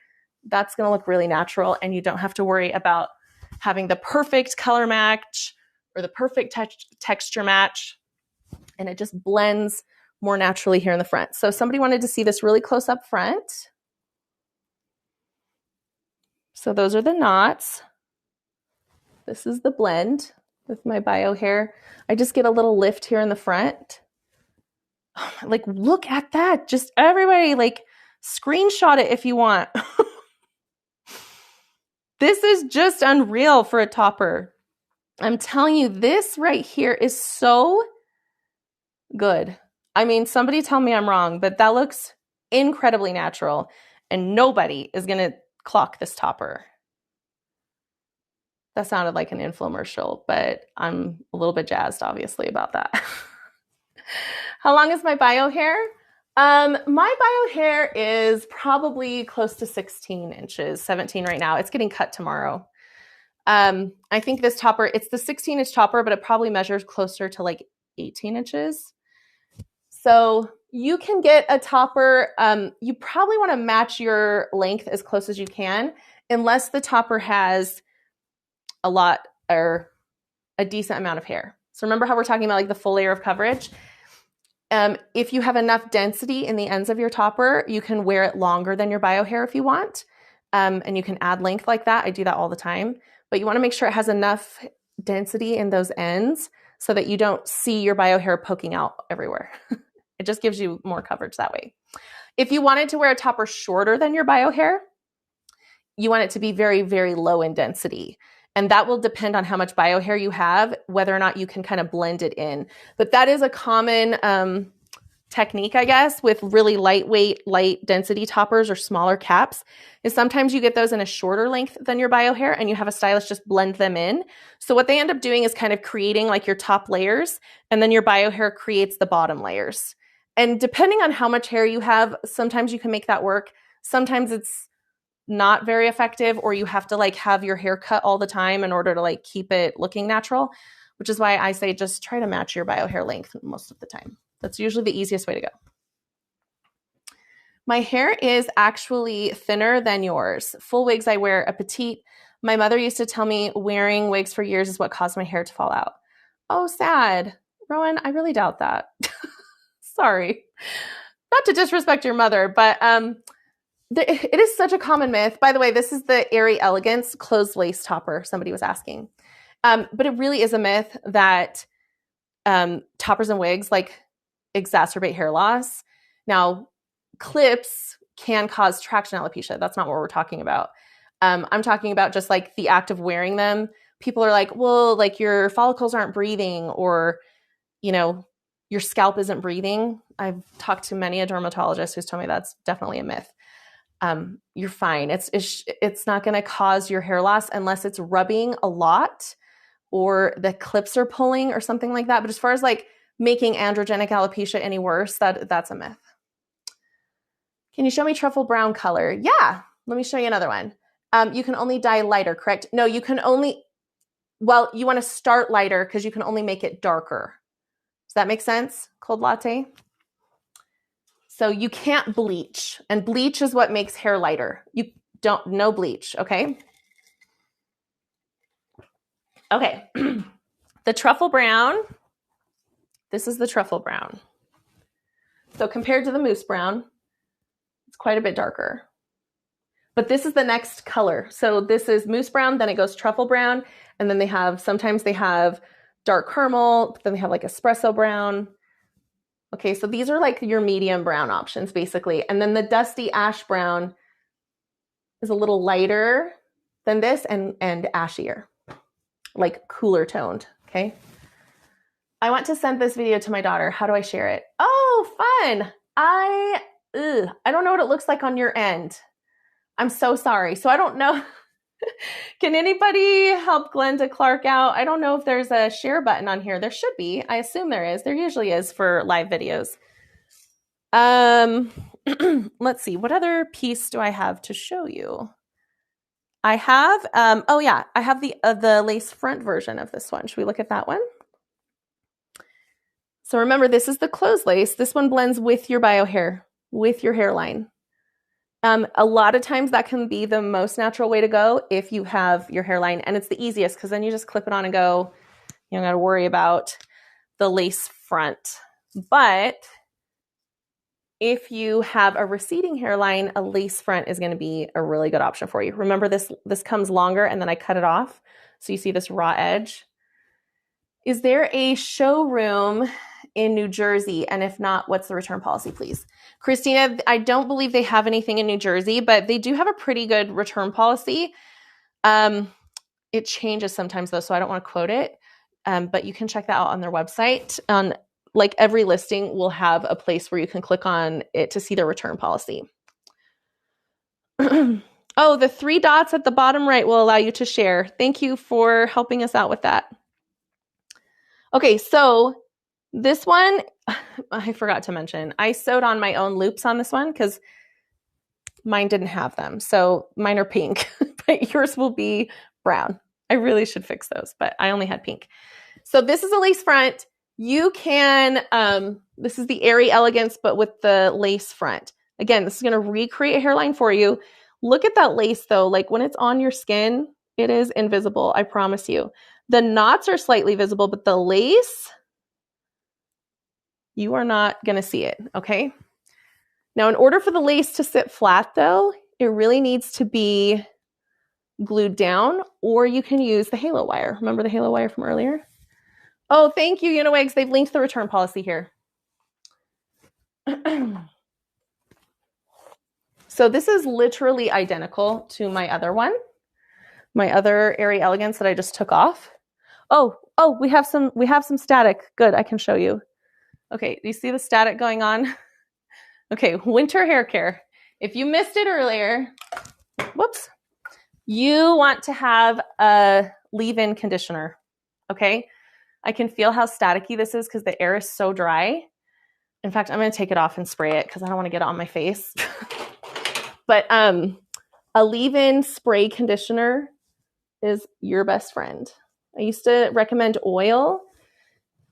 That's going to look really natural, and you don't have to worry about having the perfect color match or the perfect texture match, and it just blends more naturally here in the front. So somebody wanted to see this really close up front. So those are the knots. This is the blend with my bio hair. I just get a little lift here in the front. Like, look at that. Just everybody, like, screenshot it if you want. This is just unreal for a topper. I'm telling you, this right here is so good. I mean, somebody tell me I'm wrong, but that looks incredibly natural, and nobody is going to clock this topper. That sounded like an infomercial, but I'm a little bit jazzed, obviously, about that. How long is my bio hair? My bio hair is probably close to 16 inches, 17 right now. It's getting cut tomorrow. I think this topper, it's the 16-inch topper, but it probably measures closer to like 18 inches. So you can get a topper. You probably want to match your length as close as you can, unless the topper has a lot or a decent amount of hair. So remember how we're talking about like the full layer of coverage? If you have enough density in the ends of your topper, you can wear it longer than your bio hair if you want. And you can add length like that. I do that all the time. But you want to make sure it has enough density in those ends so that you don't see your bio hair poking out everywhere. It just gives you more coverage that way. If you wanted to wear a topper shorter than your bio hair, you want it to be very, very low in density. And that will depend on how much bio hair you have, whether or not you can kind of blend it in. But that is a common technique, I guess, with really lightweight, light density toppers or smaller caps, is sometimes you get those in a shorter length than your bio hair and you have a stylist just blend them in. So what they end up doing is kind of creating like your top layers, and then your bio hair creates the bottom layers. And depending on how much hair you have, sometimes you can make that work. Sometimes it's not very effective, or you have to like have your hair cut all the time in order to like keep it looking natural, which is why I say just try to match your bio hair length most of the time. That's usually the easiest way to go. My hair is actually thinner than yours. Full wigs, I wear a petite. My mother used to tell me wearing wigs for years is what caused my hair to fall out. Oh, sad. Rowan, I really doubt that. Sorry. Not to disrespect your mother, but it is such a common myth. By the way, this is the Airy Elegance closed lace topper, somebody was asking. But it really is a myth that toppers and wigs like exacerbate hair loss. Now, clips can cause traction alopecia. That's not what we're talking about. I'm talking about just like the act of wearing them. People are like, well, like your follicles aren't breathing, or, your scalp isn't breathing. I've talked to many a dermatologist who's told me that's definitely a myth. You're fine. It's not going to cause your hair loss unless it's rubbing a lot or the clips are pulling or something like that. But as far as like making androgenic alopecia any worse, that's a myth. Can you show me truffle brown color? Yeah, let me show you another one. You can only dye lighter, correct? No, you can only, well, you want to start lighter because you can only make it darker. Does that make sense? Cold latte? So you can't bleach, and bleach is what makes hair lighter. You don't, no bleach, okay? Okay, the truffle brown, this is the truffle brown. So compared to the mousse brown, it's quite a bit darker. But this is the next color. So this is mousse brown, then it goes truffle brown, and then they have, sometimes they have dark caramel, then they have like espresso brown. Okay, so these are like your medium brown options basically. And then the dusty ash brown is a little lighter than this and ashier, like cooler toned, okay? I want to send this video to my daughter. How do I share it? Oh, fun. I don't know what it looks like on your end. I'm so sorry. So I don't know. Can anybody help Glenda Clark out? I don't know if there's a share button on here. There should be. I assume there is. There usually is for live videos. Let's see. What other piece do I have to show you? I have, oh yeah, I have the lace front version of this one. Should we look at that one? So remember, this is the closed lace. This one blends with your bio hair, with your hairline. A lot of times that can be the most natural way to go if you have your hairline, and it's the easiest because then you just clip it on and go. You don't got to worry about the lace front. But if you have a receding hairline, a lace front is going to be a really good option for you. Remember, this comes longer and then I cut it off. So you see this raw edge. Is there a showroom in New Jersey? And if not, what's the return policy, please? Christina, I don't believe they have anything in New Jersey, but they do have a pretty good return policy. It changes sometimes though, so I don't want to quote it. But you can check that out on their website. Like every listing will have a place where you can click on it to see their return policy. Oh, the 3 dots at the bottom right will allow you to share. Thank you for helping us out with that. Okay, so this one, I forgot to mention, I sewed on my own loops on this one because mine didn't have them. So mine are pink, but yours will be brown. I really should fix those, but I only had pink. So this is a lace front. You can, this is the Airy Elegance, but with the lace front. Again, this is going to recreate a hairline for you. Look at that lace though. Like when it's on your skin, it is invisible. I promise you. The knots are slightly visible, but the lace, you are not going to see it. Okay. Now, in order for the lace to sit flat though, it really needs to be glued down, or you can use the halo wire. Remember the halo wire from earlier? Oh, thank you, Uniwigs. They've linked the return policy here. So this is literally identical to my other one, my other Airy Elegance that I just took off. Oh, we have some static. Good, I can show you. Okay, do you see the static going on? Okay, winter hair care. If you missed it earlier, whoops, you want to have a leave-in conditioner, okay? I can feel how staticky this is because the air is so dry. In fact, I'm going to take it off and spray it because I don't want to get it on my face. But a leave-in spray conditioner is your best friend. I used to recommend oil,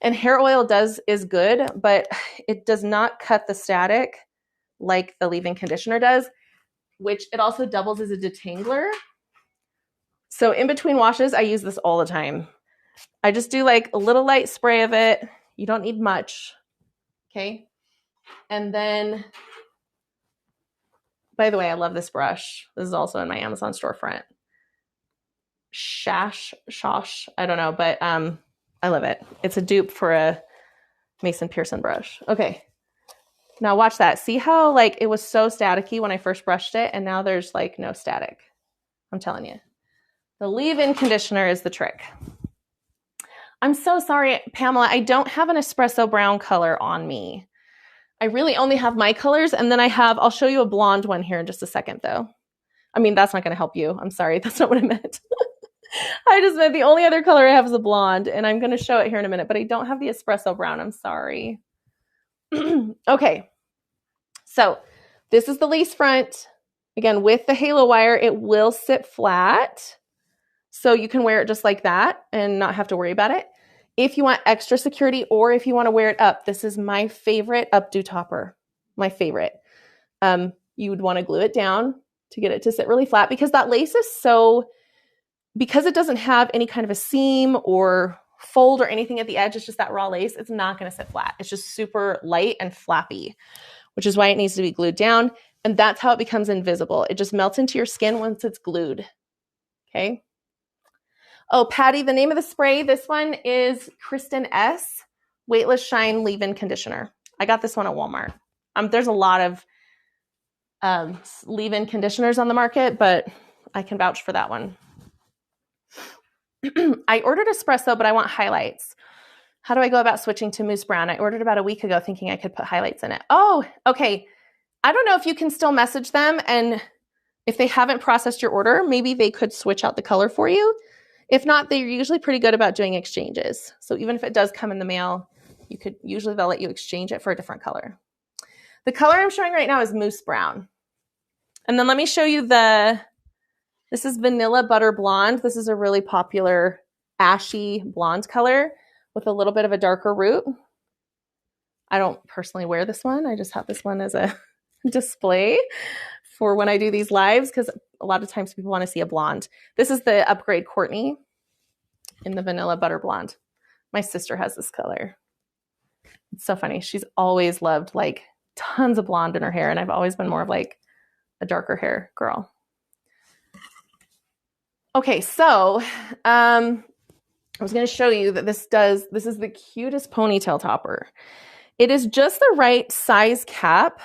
and hair oil is good, but it does not cut the static like the leave-in conditioner does, which it also doubles as a detangler. So in between washes, I use this all the time. I just do like a little light spray of it. You don't need much, okay? And then, by the way, I love this brush. This is also in my Amazon storefront. Shosh, I don't know, but I love it. It's a dupe for a Mason Pearson brush. Okay, now watch that. See how like it was so staticky when I first brushed it, and now there's like no static. I'm telling you. The leave-in conditioner is the trick. I'm so sorry, Pamela. I don't have an espresso brown color on me. I really only have my colors, and then I'll show you a blonde one here in just a second, though. I mean, that's not going to help you. I'm sorry. That's not what I meant. I just meant the only other color I have is a blonde, and I'm going to show it here in a minute, but I don't have the espresso brown. I'm sorry. Okay. So This is the lace front. Again, with the halo wire, it will sit flat. So you can wear it just like that and not have to worry about it. If you want extra security or if you want to wear it up, this is my favorite updo topper. My favorite. You would want to glue it down to get it to sit really flat because that lace is because it doesn't have any kind of a seam or fold or anything at the edge, it's just that raw lace, it's not going to sit flat. It's just super light and flappy, which is why it needs to be glued down. And that's how it becomes invisible. It just melts into your skin once it's glued. Okay. Oh, Patty, the name of the spray, this one is Kristen S. Weightless Shine Leave-In Conditioner. I got this one at Walmart. There's a lot of leave-in conditioners on the market, but I can vouch for that one. I ordered espresso, but I want highlights. How do I go about switching to mousse brown? I ordered about a week ago thinking I could put highlights in it. Oh, okay. I don't know if you can still message them, and if they haven't processed your order, maybe they could switch out the color for you. If not, they're usually pretty good about doing exchanges. So even if it does come in the mail, usually they'll let you exchange it for a different color. The color I'm showing right now is mousse brown. And then let me show you this is Vanilla Butter Blonde. This is a really popular ashy blonde color with a little bit of a darker root. I don't personally wear this one. I just have this one as a display for when I do these lives because a lot of times people want to see a blonde. This is the Upgrade Courtney in the Vanilla Butter Blonde. My sister has this color. It's so funny. She's always loved like tons of blonde in her hair, and I've always been more of like a darker hair girl. Okay, so I was going to show you that this is the cutest ponytail topper. It is just the right size cap.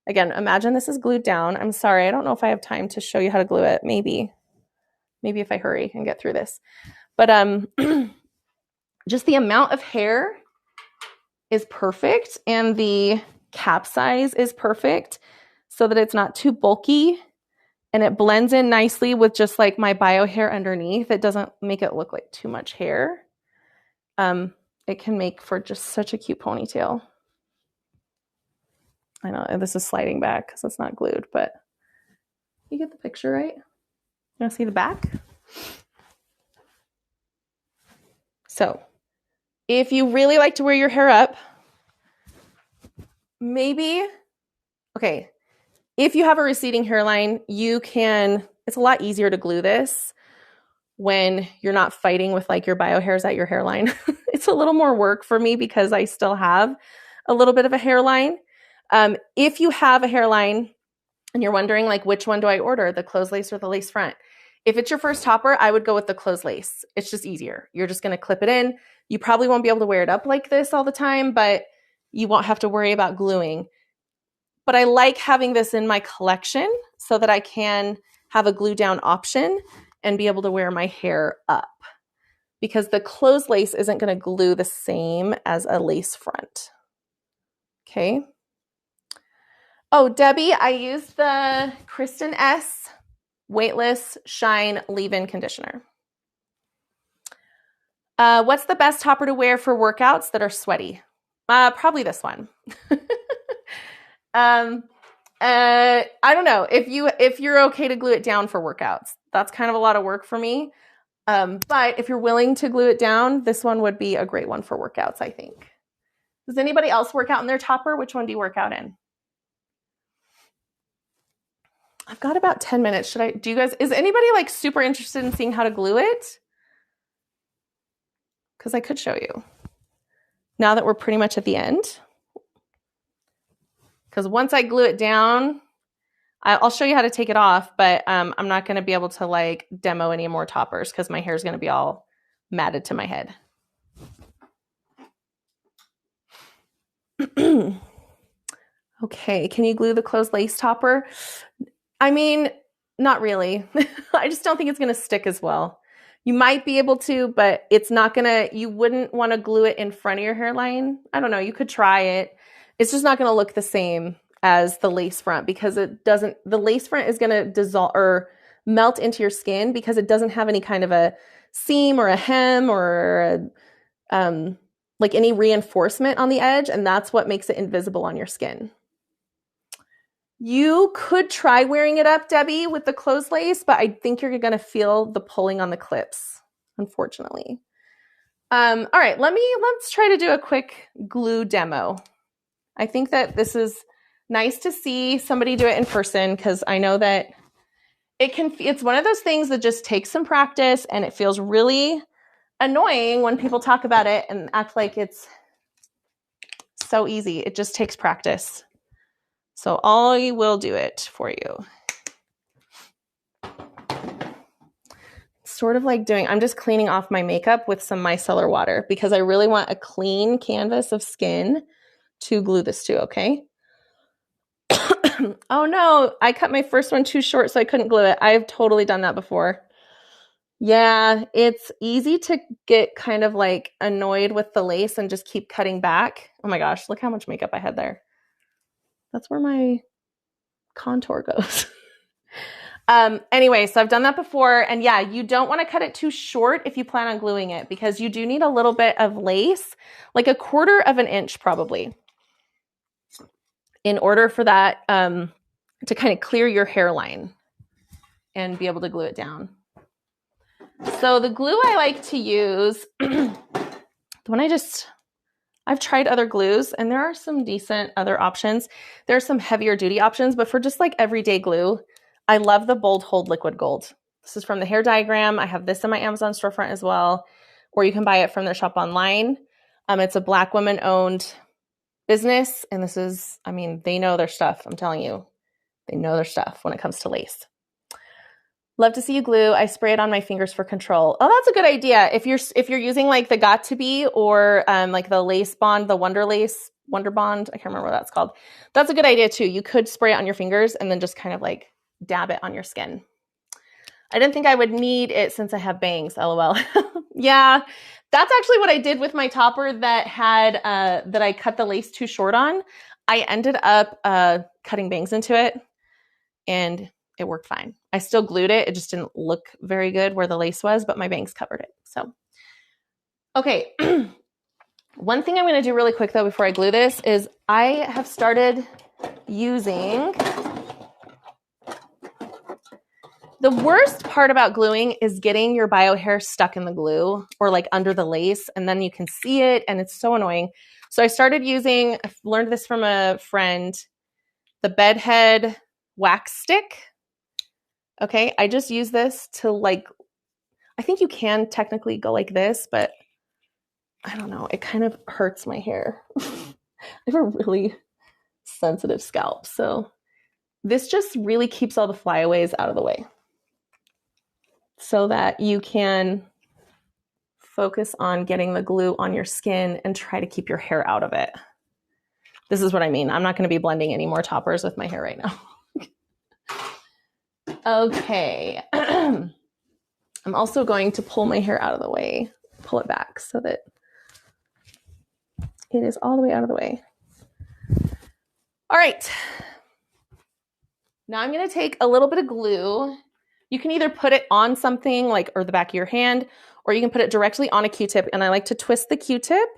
Again, imagine this is glued down. I'm sorry, I don't know if I have time to show you how to glue it. Maybe if I hurry and get through this. But just the amount of hair is perfect, and the cap size is perfect so that it's not too bulky, and it blends in nicely with just like my bio hair underneath. It doesn't make it look like too much hair. It can make for just such a cute ponytail. I know this is sliding back because it's not glued, but you get the picture, right? You want to see the back? So if you really like to wear your hair up, if you have a receding hairline, it's a lot easier to glue this when you're not fighting with like your bio hairs at your hairline. It's a little more work for me because I still have a little bit of a hairline. If you have a hairline and you're wondering like, which one do I order, the closed lace or the lace front? If it's your first topper, I would go with the closed lace. It's just easier. You're just going to clip it in. You probably won't be able to wear it up like this all the time, but you won't have to worry about gluing. But I like having this in my collection so that I can have a glue down option and be able to wear my hair up, because the closed lace isn't going to glue the same as a lace front. Okay. Oh, Debbie, I used the Kristen S. Weightless Shine Leave-In Conditioner. What's the best topper to wear for workouts that are sweaty? Probably this one. I don't know if you're okay to glue it down for workouts. That's kind of a lot of work for me. But if you're willing to glue it down, this one would be a great one for workouts, I think. Does anybody else work out in their topper? Which one do you work out in? I've got about 10 minutes. Is anybody like super interested in seeing how to glue it? Because I could show you now that we're pretty much at the end. Because once I glue it down, I'll show you how to take it off, but I'm not going to be able to like demo any more toppers because my hair is going to be all matted to my head. Okay, can you glue the closed lace topper? I mean, not really. I just don't think it's going to stick as well. You might be able to, but it's not going to, you wouldn't want to glue it in front of your hairline. I don't know. You could try it. It's just not going to look the same as the lace front because the lace front is going to dissolve or melt into your skin because it doesn't have any kind of a seam or a hem or like any reinforcement on the edge. And that's what makes it invisible on your skin. You could try wearing it up, Debbie, with the closed lace, but I think you're going to feel the pulling on the clips, unfortunately. All right, let's try to do a quick glue demo. I think that this is nice to see somebody do it in person because I know that it's one of those things that just takes some practice, and it feels really annoying when people talk about it and act like it's so easy. It just takes practice. So I will do it for you. Sort of like I'm just cleaning off my makeup with some micellar water because I really want a clean canvas of skin to glue this to, okay? Oh no, I cut my first one too short so I couldn't glue it. I've totally done that before. Yeah, it's easy to get kind of like annoyed with the lace and just keep cutting back. Oh my gosh, look how much makeup I had there. That's where my contour goes. Anyway, so I've done that before. And yeah, you don't want to cut it too short if you plan on gluing it because you do need a little bit of lace, like 1/4 of an inch probably, in order for that to kind of clear your hairline and be able to glue it down. So the glue I like to use, the one I've tried other glues and there are some decent other options. There are some heavier duty options, but for just like everyday glue, I love the Bold Hold Liquid Gold. This is from the Hair Diagram. I have this in my Amazon storefront as well, or you can buy it from their shop online. It's a Black woman-owned business, and this is, I mean, they know their stuff. I'm telling you, they know their stuff when it comes to lace. Love to see you glue. I spray it on my fingers for control. Oh, that's a good idea. If you're using like the Got to Be or like the lace bond, the Wonder Bond, I can't remember what that's called. That's a good idea too. You could spray it on your fingers and then just kind of like dab it on your skin. I didn't think I would need it since I have bangs, LOL. Yeah, that's actually what I did with my topper that had that I cut the lace too short on. I ended up cutting bangs into it and it worked fine. I still glued it. It just didn't look very good where the lace was, but my bangs covered it. So, okay. One thing I'm going to do really quick though before I glue this is I have started using... The worst part about gluing is getting your bio hair stuck in the glue or like under the lace, and then you can see it and it's so annoying. So I started using, I learned this from a friend, the bedhead wax stick. Okay, I just use this to like, I think you can technically go like this, but I don't know, it kind of hurts my hair. I have a really sensitive scalp, so this just really keeps all the flyaways out of the way, so that you can focus on getting the glue on your skin and try to keep your hair out of it. This is what I mean. I'm not going to be blending any more toppers with my hair right now. Okay. I'm also going to pull my hair out of the way, pull it back so that it is all the way out of the way. All right. Now I'm going to take a little bit of glue. You can either put it on something like, or the back of your hand, or you can put it directly on a Q-tip. And I like to twist the Q-tip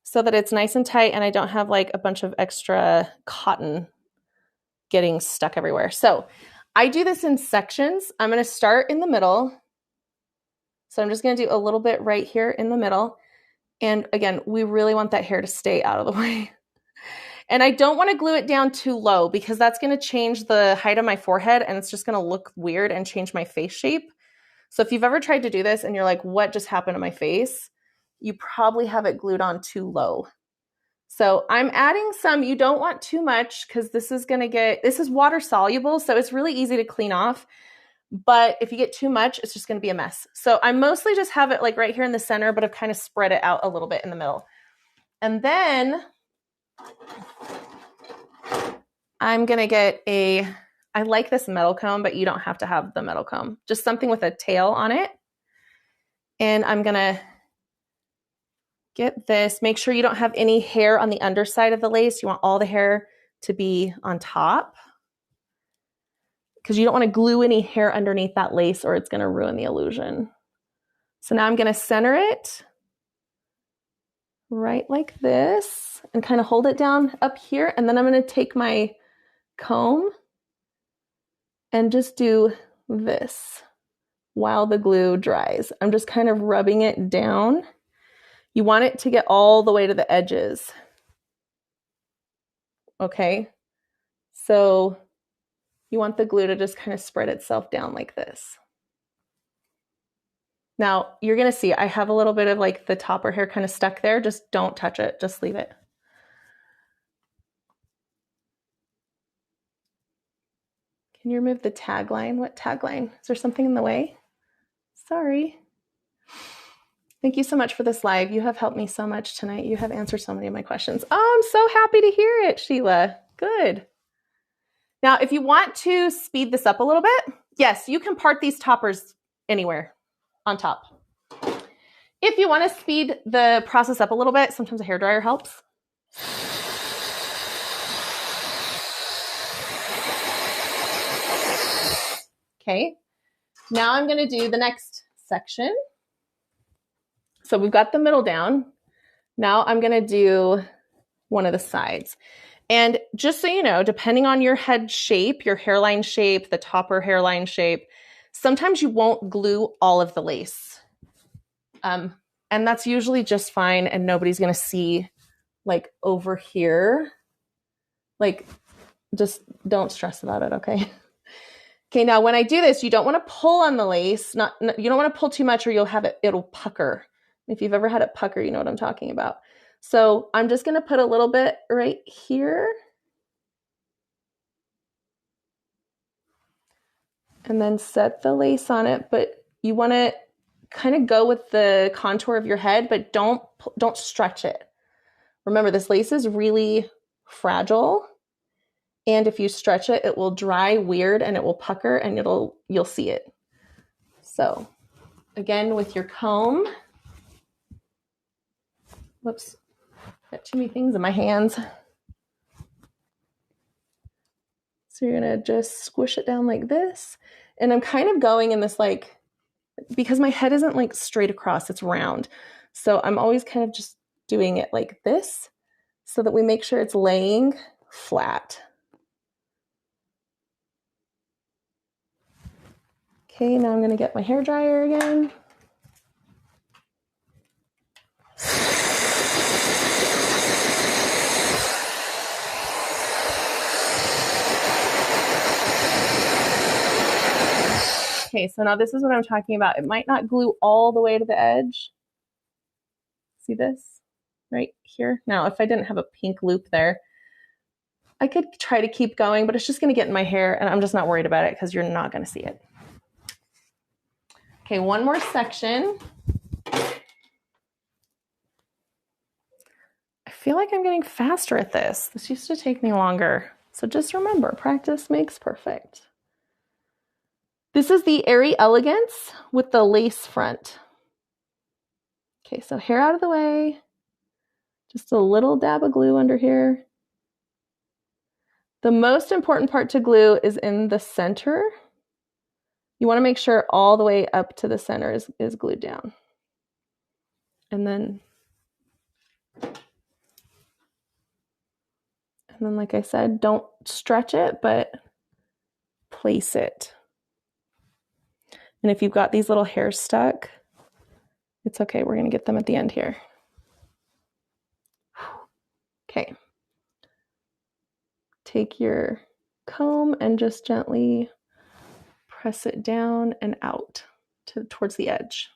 so that it's nice and tight and I don't have like a bunch of extra cotton getting stuck everywhere. So I do this in sections. I'm going to start in the middle. So I'm just going to do a little bit right here in the middle. And again, we really want that hair to stay out of the way. And I don't want to glue it down too low because that's going to change the height of my forehead and it's just going to look weird and change my face shape. So if you've ever tried to do this and you're like, what just happened to my face? You probably have it glued on too low. So I'm adding some, you don't want too much because this is water soluble. So it's really easy to clean off. But if you get too much, it's just going to be a mess. So I mostly just have it like right here in the center, but I've kind of spread it out a little bit in the middle. And then I'm going to get I like this metal comb, but you don't have to have the metal comb. Just something with a tail on it. And I'm going to get this. Make sure you don't have any hair on the underside of the lace. You want all the hair to be on top because you don't want to glue any hair underneath that lace or it's going to ruin the illusion. So now I'm going to center it right like this and kind of hold it down up here. And then I'm going to take my comb and just do this while the glue dries. I'm just kind of rubbing it down. You want it to get all the way to the edges. Okay, so you want the glue to just kind of spread itself down like this. Now you're gonna see I have a little bit of like the topper hair kind of stuck there. Just don't touch it, just leave it. Can you remove the tagline? What tagline? Is there something in the way? Sorry. Thank you so much for this live. You have helped me so much tonight. You have answered so many of my questions. Oh, I'm so happy to hear it, Sheila. Good. Now, if you want to speed this up a little bit, yes, you can part these toppers anywhere on top. If you want to speed the process up a little bit, sometimes a hairdryer helps. Okay, now I'm going to do the next section. So we've got the middle down. Now I'm going to do one of the sides. And just so you know, depending on your head shape, your hairline shape, the topper hairline shape, sometimes you won't glue all of the lace. And that's usually just fine, and nobody's going to see like over here. Like, just don't stress about it, okay? Okay, now when I do this, you don't want to pull on the lace. You don't want to pull too much or it'll pucker. If you've ever had it pucker, you know what I'm talking about. So I'm just going to put a little bit right here. And then set the lace on it, but you want to kind of go with the contour of your head, but don't stretch it. Remember, this lace is really fragile. And if you stretch it, it will dry weird and it will pucker and you'll see it. So again, with your comb, whoops, got too many things in my hands. So you're gonna just squish it down like this. And I'm kind of going in this like, because my head isn't like straight across, it's round. So I'm always kind of just doing it like this so that we make sure it's laying flat. Okay, now I'm going to get my hairdryer again. Okay, so now this is what I'm talking about. It might not glue all the way to the edge. See this right here? Now, if I didn't have a pink loop there, I could try to keep going, but it's just going to get in my hair, and I'm just not worried about it because you're not going to see it. Okay, one more section. I feel like I'm getting faster at this. This used to take me longer. So just remember, practice makes perfect. This is the Airy Elegance with the lace front. Okay, so hair out of the way. Just a little dab of glue under here. The most important part to glue is in the center. You want to make sure all the way up to the center is glued down. And then, like I said, don't stretch it, but place it. And if you've got these little hairs stuck, it's okay. We're going to get them at the end here. Okay. Take your comb and just gently press it down and out towards the edge.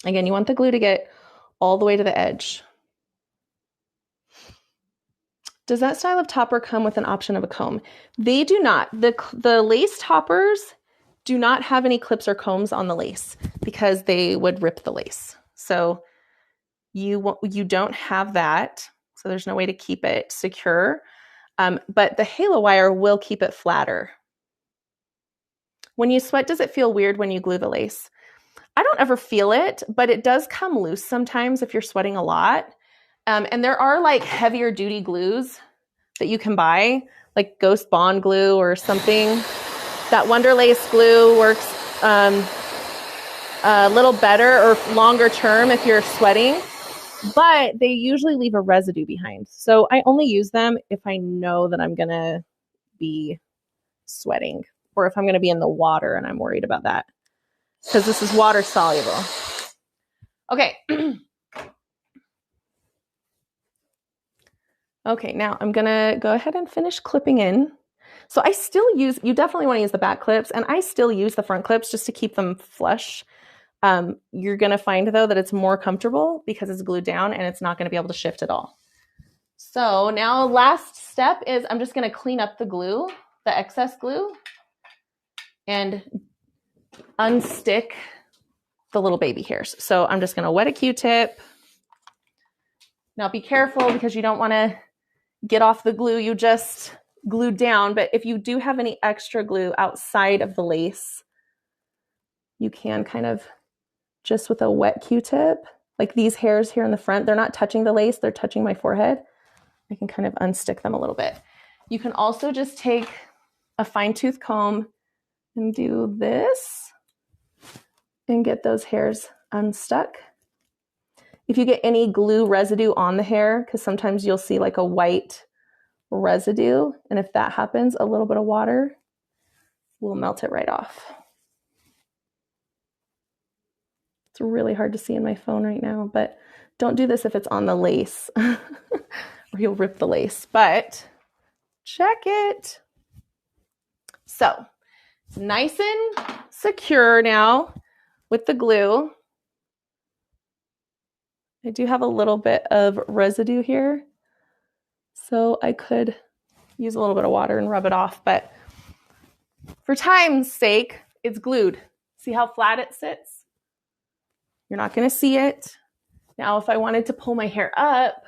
Again, you want the glue to get all the way to the edge. Does that style of topper come with an option of a comb? They do not. The lace toppers do not have any clips or combs on the lace because they would rip the lace. So you don't have that. So there's no way to keep it secure. But the halo wire will keep it flatter. When you sweat, does it feel weird when you glue the lace? I don't ever feel it, but it does come loose sometimes if you're sweating a lot. And there are like heavier duty glues that you can buy, like Ghost Bond glue or something. That Wonder Lace glue works a little better or longer term if you're sweating, but they usually leave a residue behind. So I only use them if I know that I'm gonna be sweating, or if I'm going to be in the water and I'm worried about that, because this is water soluble. Okay. Okay, now I'm going to go ahead and finish clipping in. So I still use, you definitely want to use the back clips, and I still use the front clips just to keep them flush. You're going to find, though, that it's more comfortable because it's glued down and it's not going to be able to shift at all. So now last step is I'm just going to clean up the glue, the excess glue, and unstick the little baby hairs. So I'm just going to wet a Q-tip. Now be careful because you don't want to get off the glue you just glued down, but if you do have any extra glue outside of the lace, you can kind of just with a wet Q-tip, like these hairs here in the front, they're not touching the lace, they're touching my forehead. I can kind of unstick them a little bit. You can also just take a fine tooth comb and do this and get those hairs unstuck. If you get any glue residue on the hair, because sometimes you'll see like a white residue, and if that happens, a little bit of water will melt it right off. It's really hard to see in my phone right now, but don't do this if it's on the lace or you'll rip the lace, but check it. So it's nice and secure now with the glue. I do have a little bit of residue here, so I could use a little bit of water and rub it off, but for time's sake, it's glued. See how flat it sits? You're not going to see it. Now, if I wanted to pull my hair up,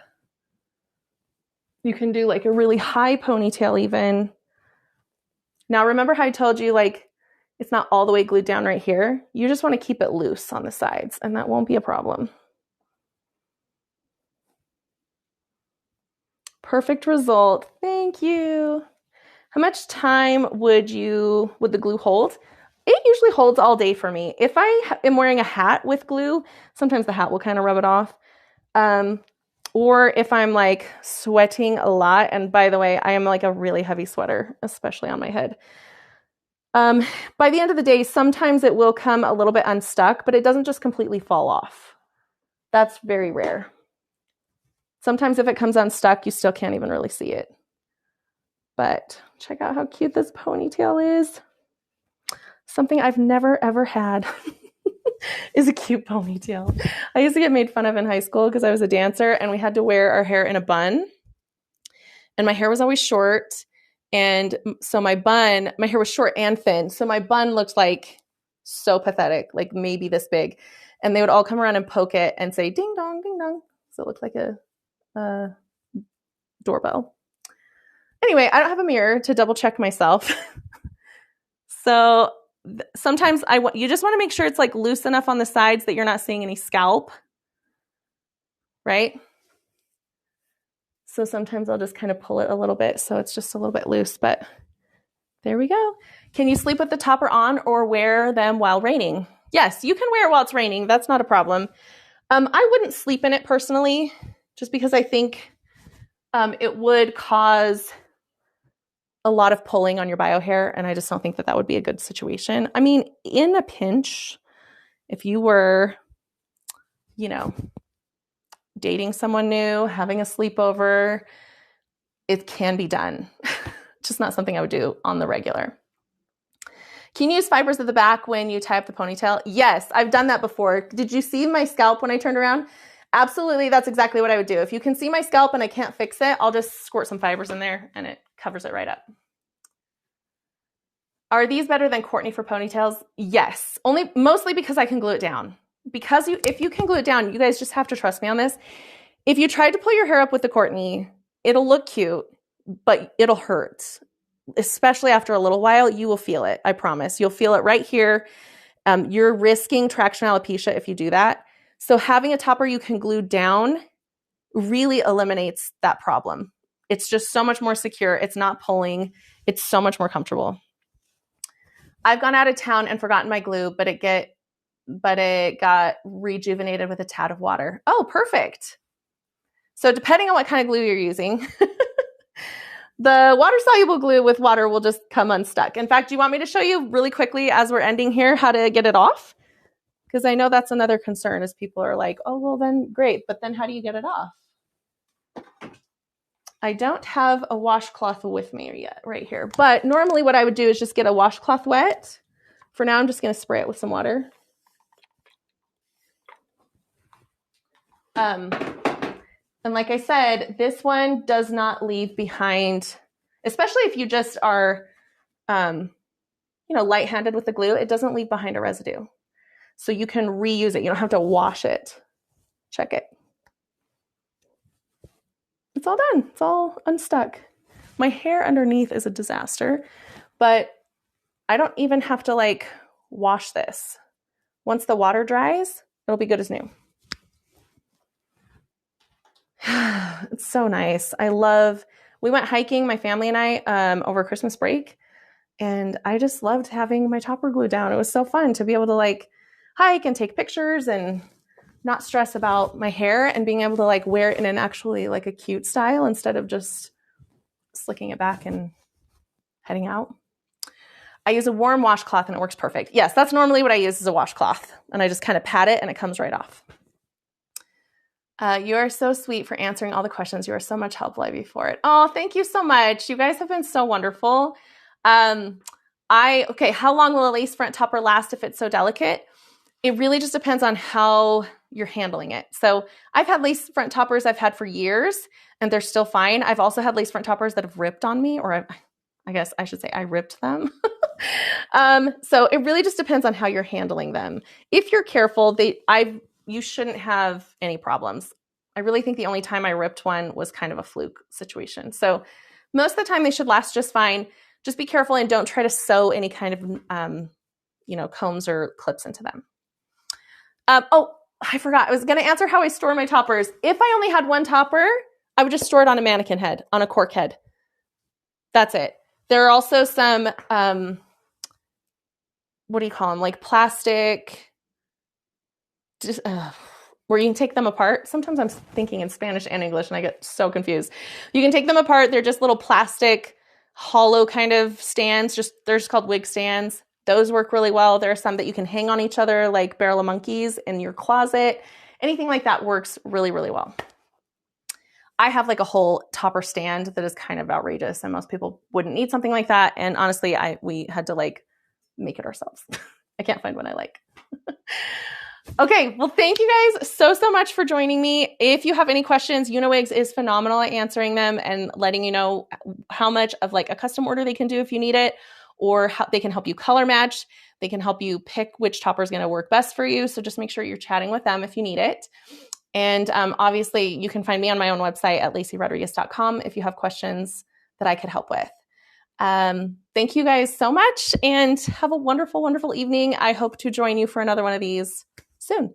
you can do like a really high ponytail even. Now, remember how I told you like it's not all the way glued down right here? You just want to keep it loose on the sides, and that won't be a problem. Perfect result. Thank you. How much time would the glue hold? It usually holds all day for me. If I am wearing a hat with glue, sometimes the hat will kind of rub it off. Or if I'm like sweating a lot, and by the way, I am like a really heavy sweater, especially on my head. By the end of the day, sometimes it will come a little bit unstuck, but it doesn't just completely fall off. That's very rare. Sometimes if it comes unstuck, you still can't even really see it. But check out how cute this ponytail is. Something I've never, ever had is a cute ponytail. I used to get made fun of in high school because I was a dancer and we had to wear our hair in a bun. And my hair was always short. And so my hair was short and thin. So my bun looked like so pathetic, like maybe this big. And they would all come around and poke it and say, ding dong, ding dong. So it looked like a doorbell. Anyway, I don't have a mirror to double check myself. So sometimes you just want to make sure it's like loose enough on the sides that you're not seeing any scalp, right? So sometimes I'll just kind of pull it a little bit so it's just a little bit loose, but there we go. Can you sleep with the topper on or wear them while raining? Yes, you can wear it while it's raining. That's not a problem. I wouldn't sleep in it personally, just because I think it would cause a lot of pulling on your bio hair, and I just don't think that would be a good situation. I mean, in a pinch, if you were, dating someone new, having a sleepover, it can be done. Just not something I would do on the regular. Can you use fibers at the back when you tie up the ponytail? Yes, I've done that before. Did you see my scalp when I turned around? Absolutely, that's exactly what I would do. If you can see my scalp and I can't fix it, I'll just squirt some fibers in there and it covers it right up. Are these better than Courtney for ponytails? Yes, mostly because I can glue it down. If you can glue it down, you guys just have to trust me on this. If you tried to pull your hair up with the Courtney, it'll look cute, but it'll hurt. Especially after a little while, you will feel it. I promise. You'll feel it right here. You're risking traction alopecia if you do that. So having a topper you can glue down really eliminates that problem. It's just so much more secure. It's not pulling. It's so much more comfortable. I've gone out of town and forgotten my glue, but it got rejuvenated with a tad of water. Oh, perfect. So depending on what kind of glue you're using, The water-soluble glue with water will just come unstuck. In fact, do you want me to show you really quickly as we're ending here how to get it off? Because I know that's another concern is people are like, oh, well then great, but then how do you get it off? I don't have a washcloth with me yet right here, but normally what I would do is just get a washcloth wet. For now, I'm just going to spray it with some water. And like I said, this one does not leave behind, especially if you just are, light-handed with the glue, it doesn't leave behind a residue. So you can reuse it. You don't have to wash it. Check it. It's all done. It's all unstuck. My hair underneath is a disaster, but I don't even have to wash this. Once the water dries, it'll be good as new. It's so nice. We went hiking, my family and I, over Christmas break, and I just loved having my topper glue down. It was so fun to be able to hike and take pictures and not stress about my hair and being able to wear it in an actually a cute style instead of just slicking it back and heading out. I use a warm washcloth and it works perfect. Yes, that's normally what I use is a washcloth, and I just kind of pat it and it comes right off. You are so sweet for answering all the questions. You are so much help, Lacie, for it. Oh, thank you so much. You guys have been so wonderful. How long will a lace front topper last if it's so delicate? It really just depends on how you're handling it. So I've had lace front toppers I've had for years and they're still fine. I've also had lace front toppers that have ripped on me, or I guess I should say I ripped them. So it really just depends on how you're handling them. If you're careful, you shouldn't have any problems. I really think the only time I ripped one was kind of a fluke situation. So most of the time they should last just fine. Just be careful and don't try to sew any kind of, combs or clips into them. I forgot. I was going to answer how I store my toppers. If I only had one topper, I would just store it on a mannequin head, on a cork head. That's it. There are also some, what do you call them? Plastic, where you can take them apart. Sometimes I'm thinking in Spanish and English and I get so confused. You can take them apart. They're just little plastic, hollow kind of stands. They're just called wig stands. Those work really well. There are some that you can hang on each other like barrel of monkeys in your closet. Anything like that works really, really well. I have a whole topper stand that is kind of outrageous and most people wouldn't need something like that. And honestly, we had to make it ourselves. I can't find one I like. Okay, well, thank you guys so much for joining me. If you have any questions, Uniwigs is phenomenal at answering them and letting you know how much of a custom order they can do if you need it, or how they can help you color match. They can help you pick which topper is going to work best for you. So just make sure you're chatting with them if you need it. And obviously, you can find me on my own website at lacierodriguez.com if you have questions that I could help with. Thank you guys so much and have a wonderful, wonderful evening. I hope to join you for another one of these soon.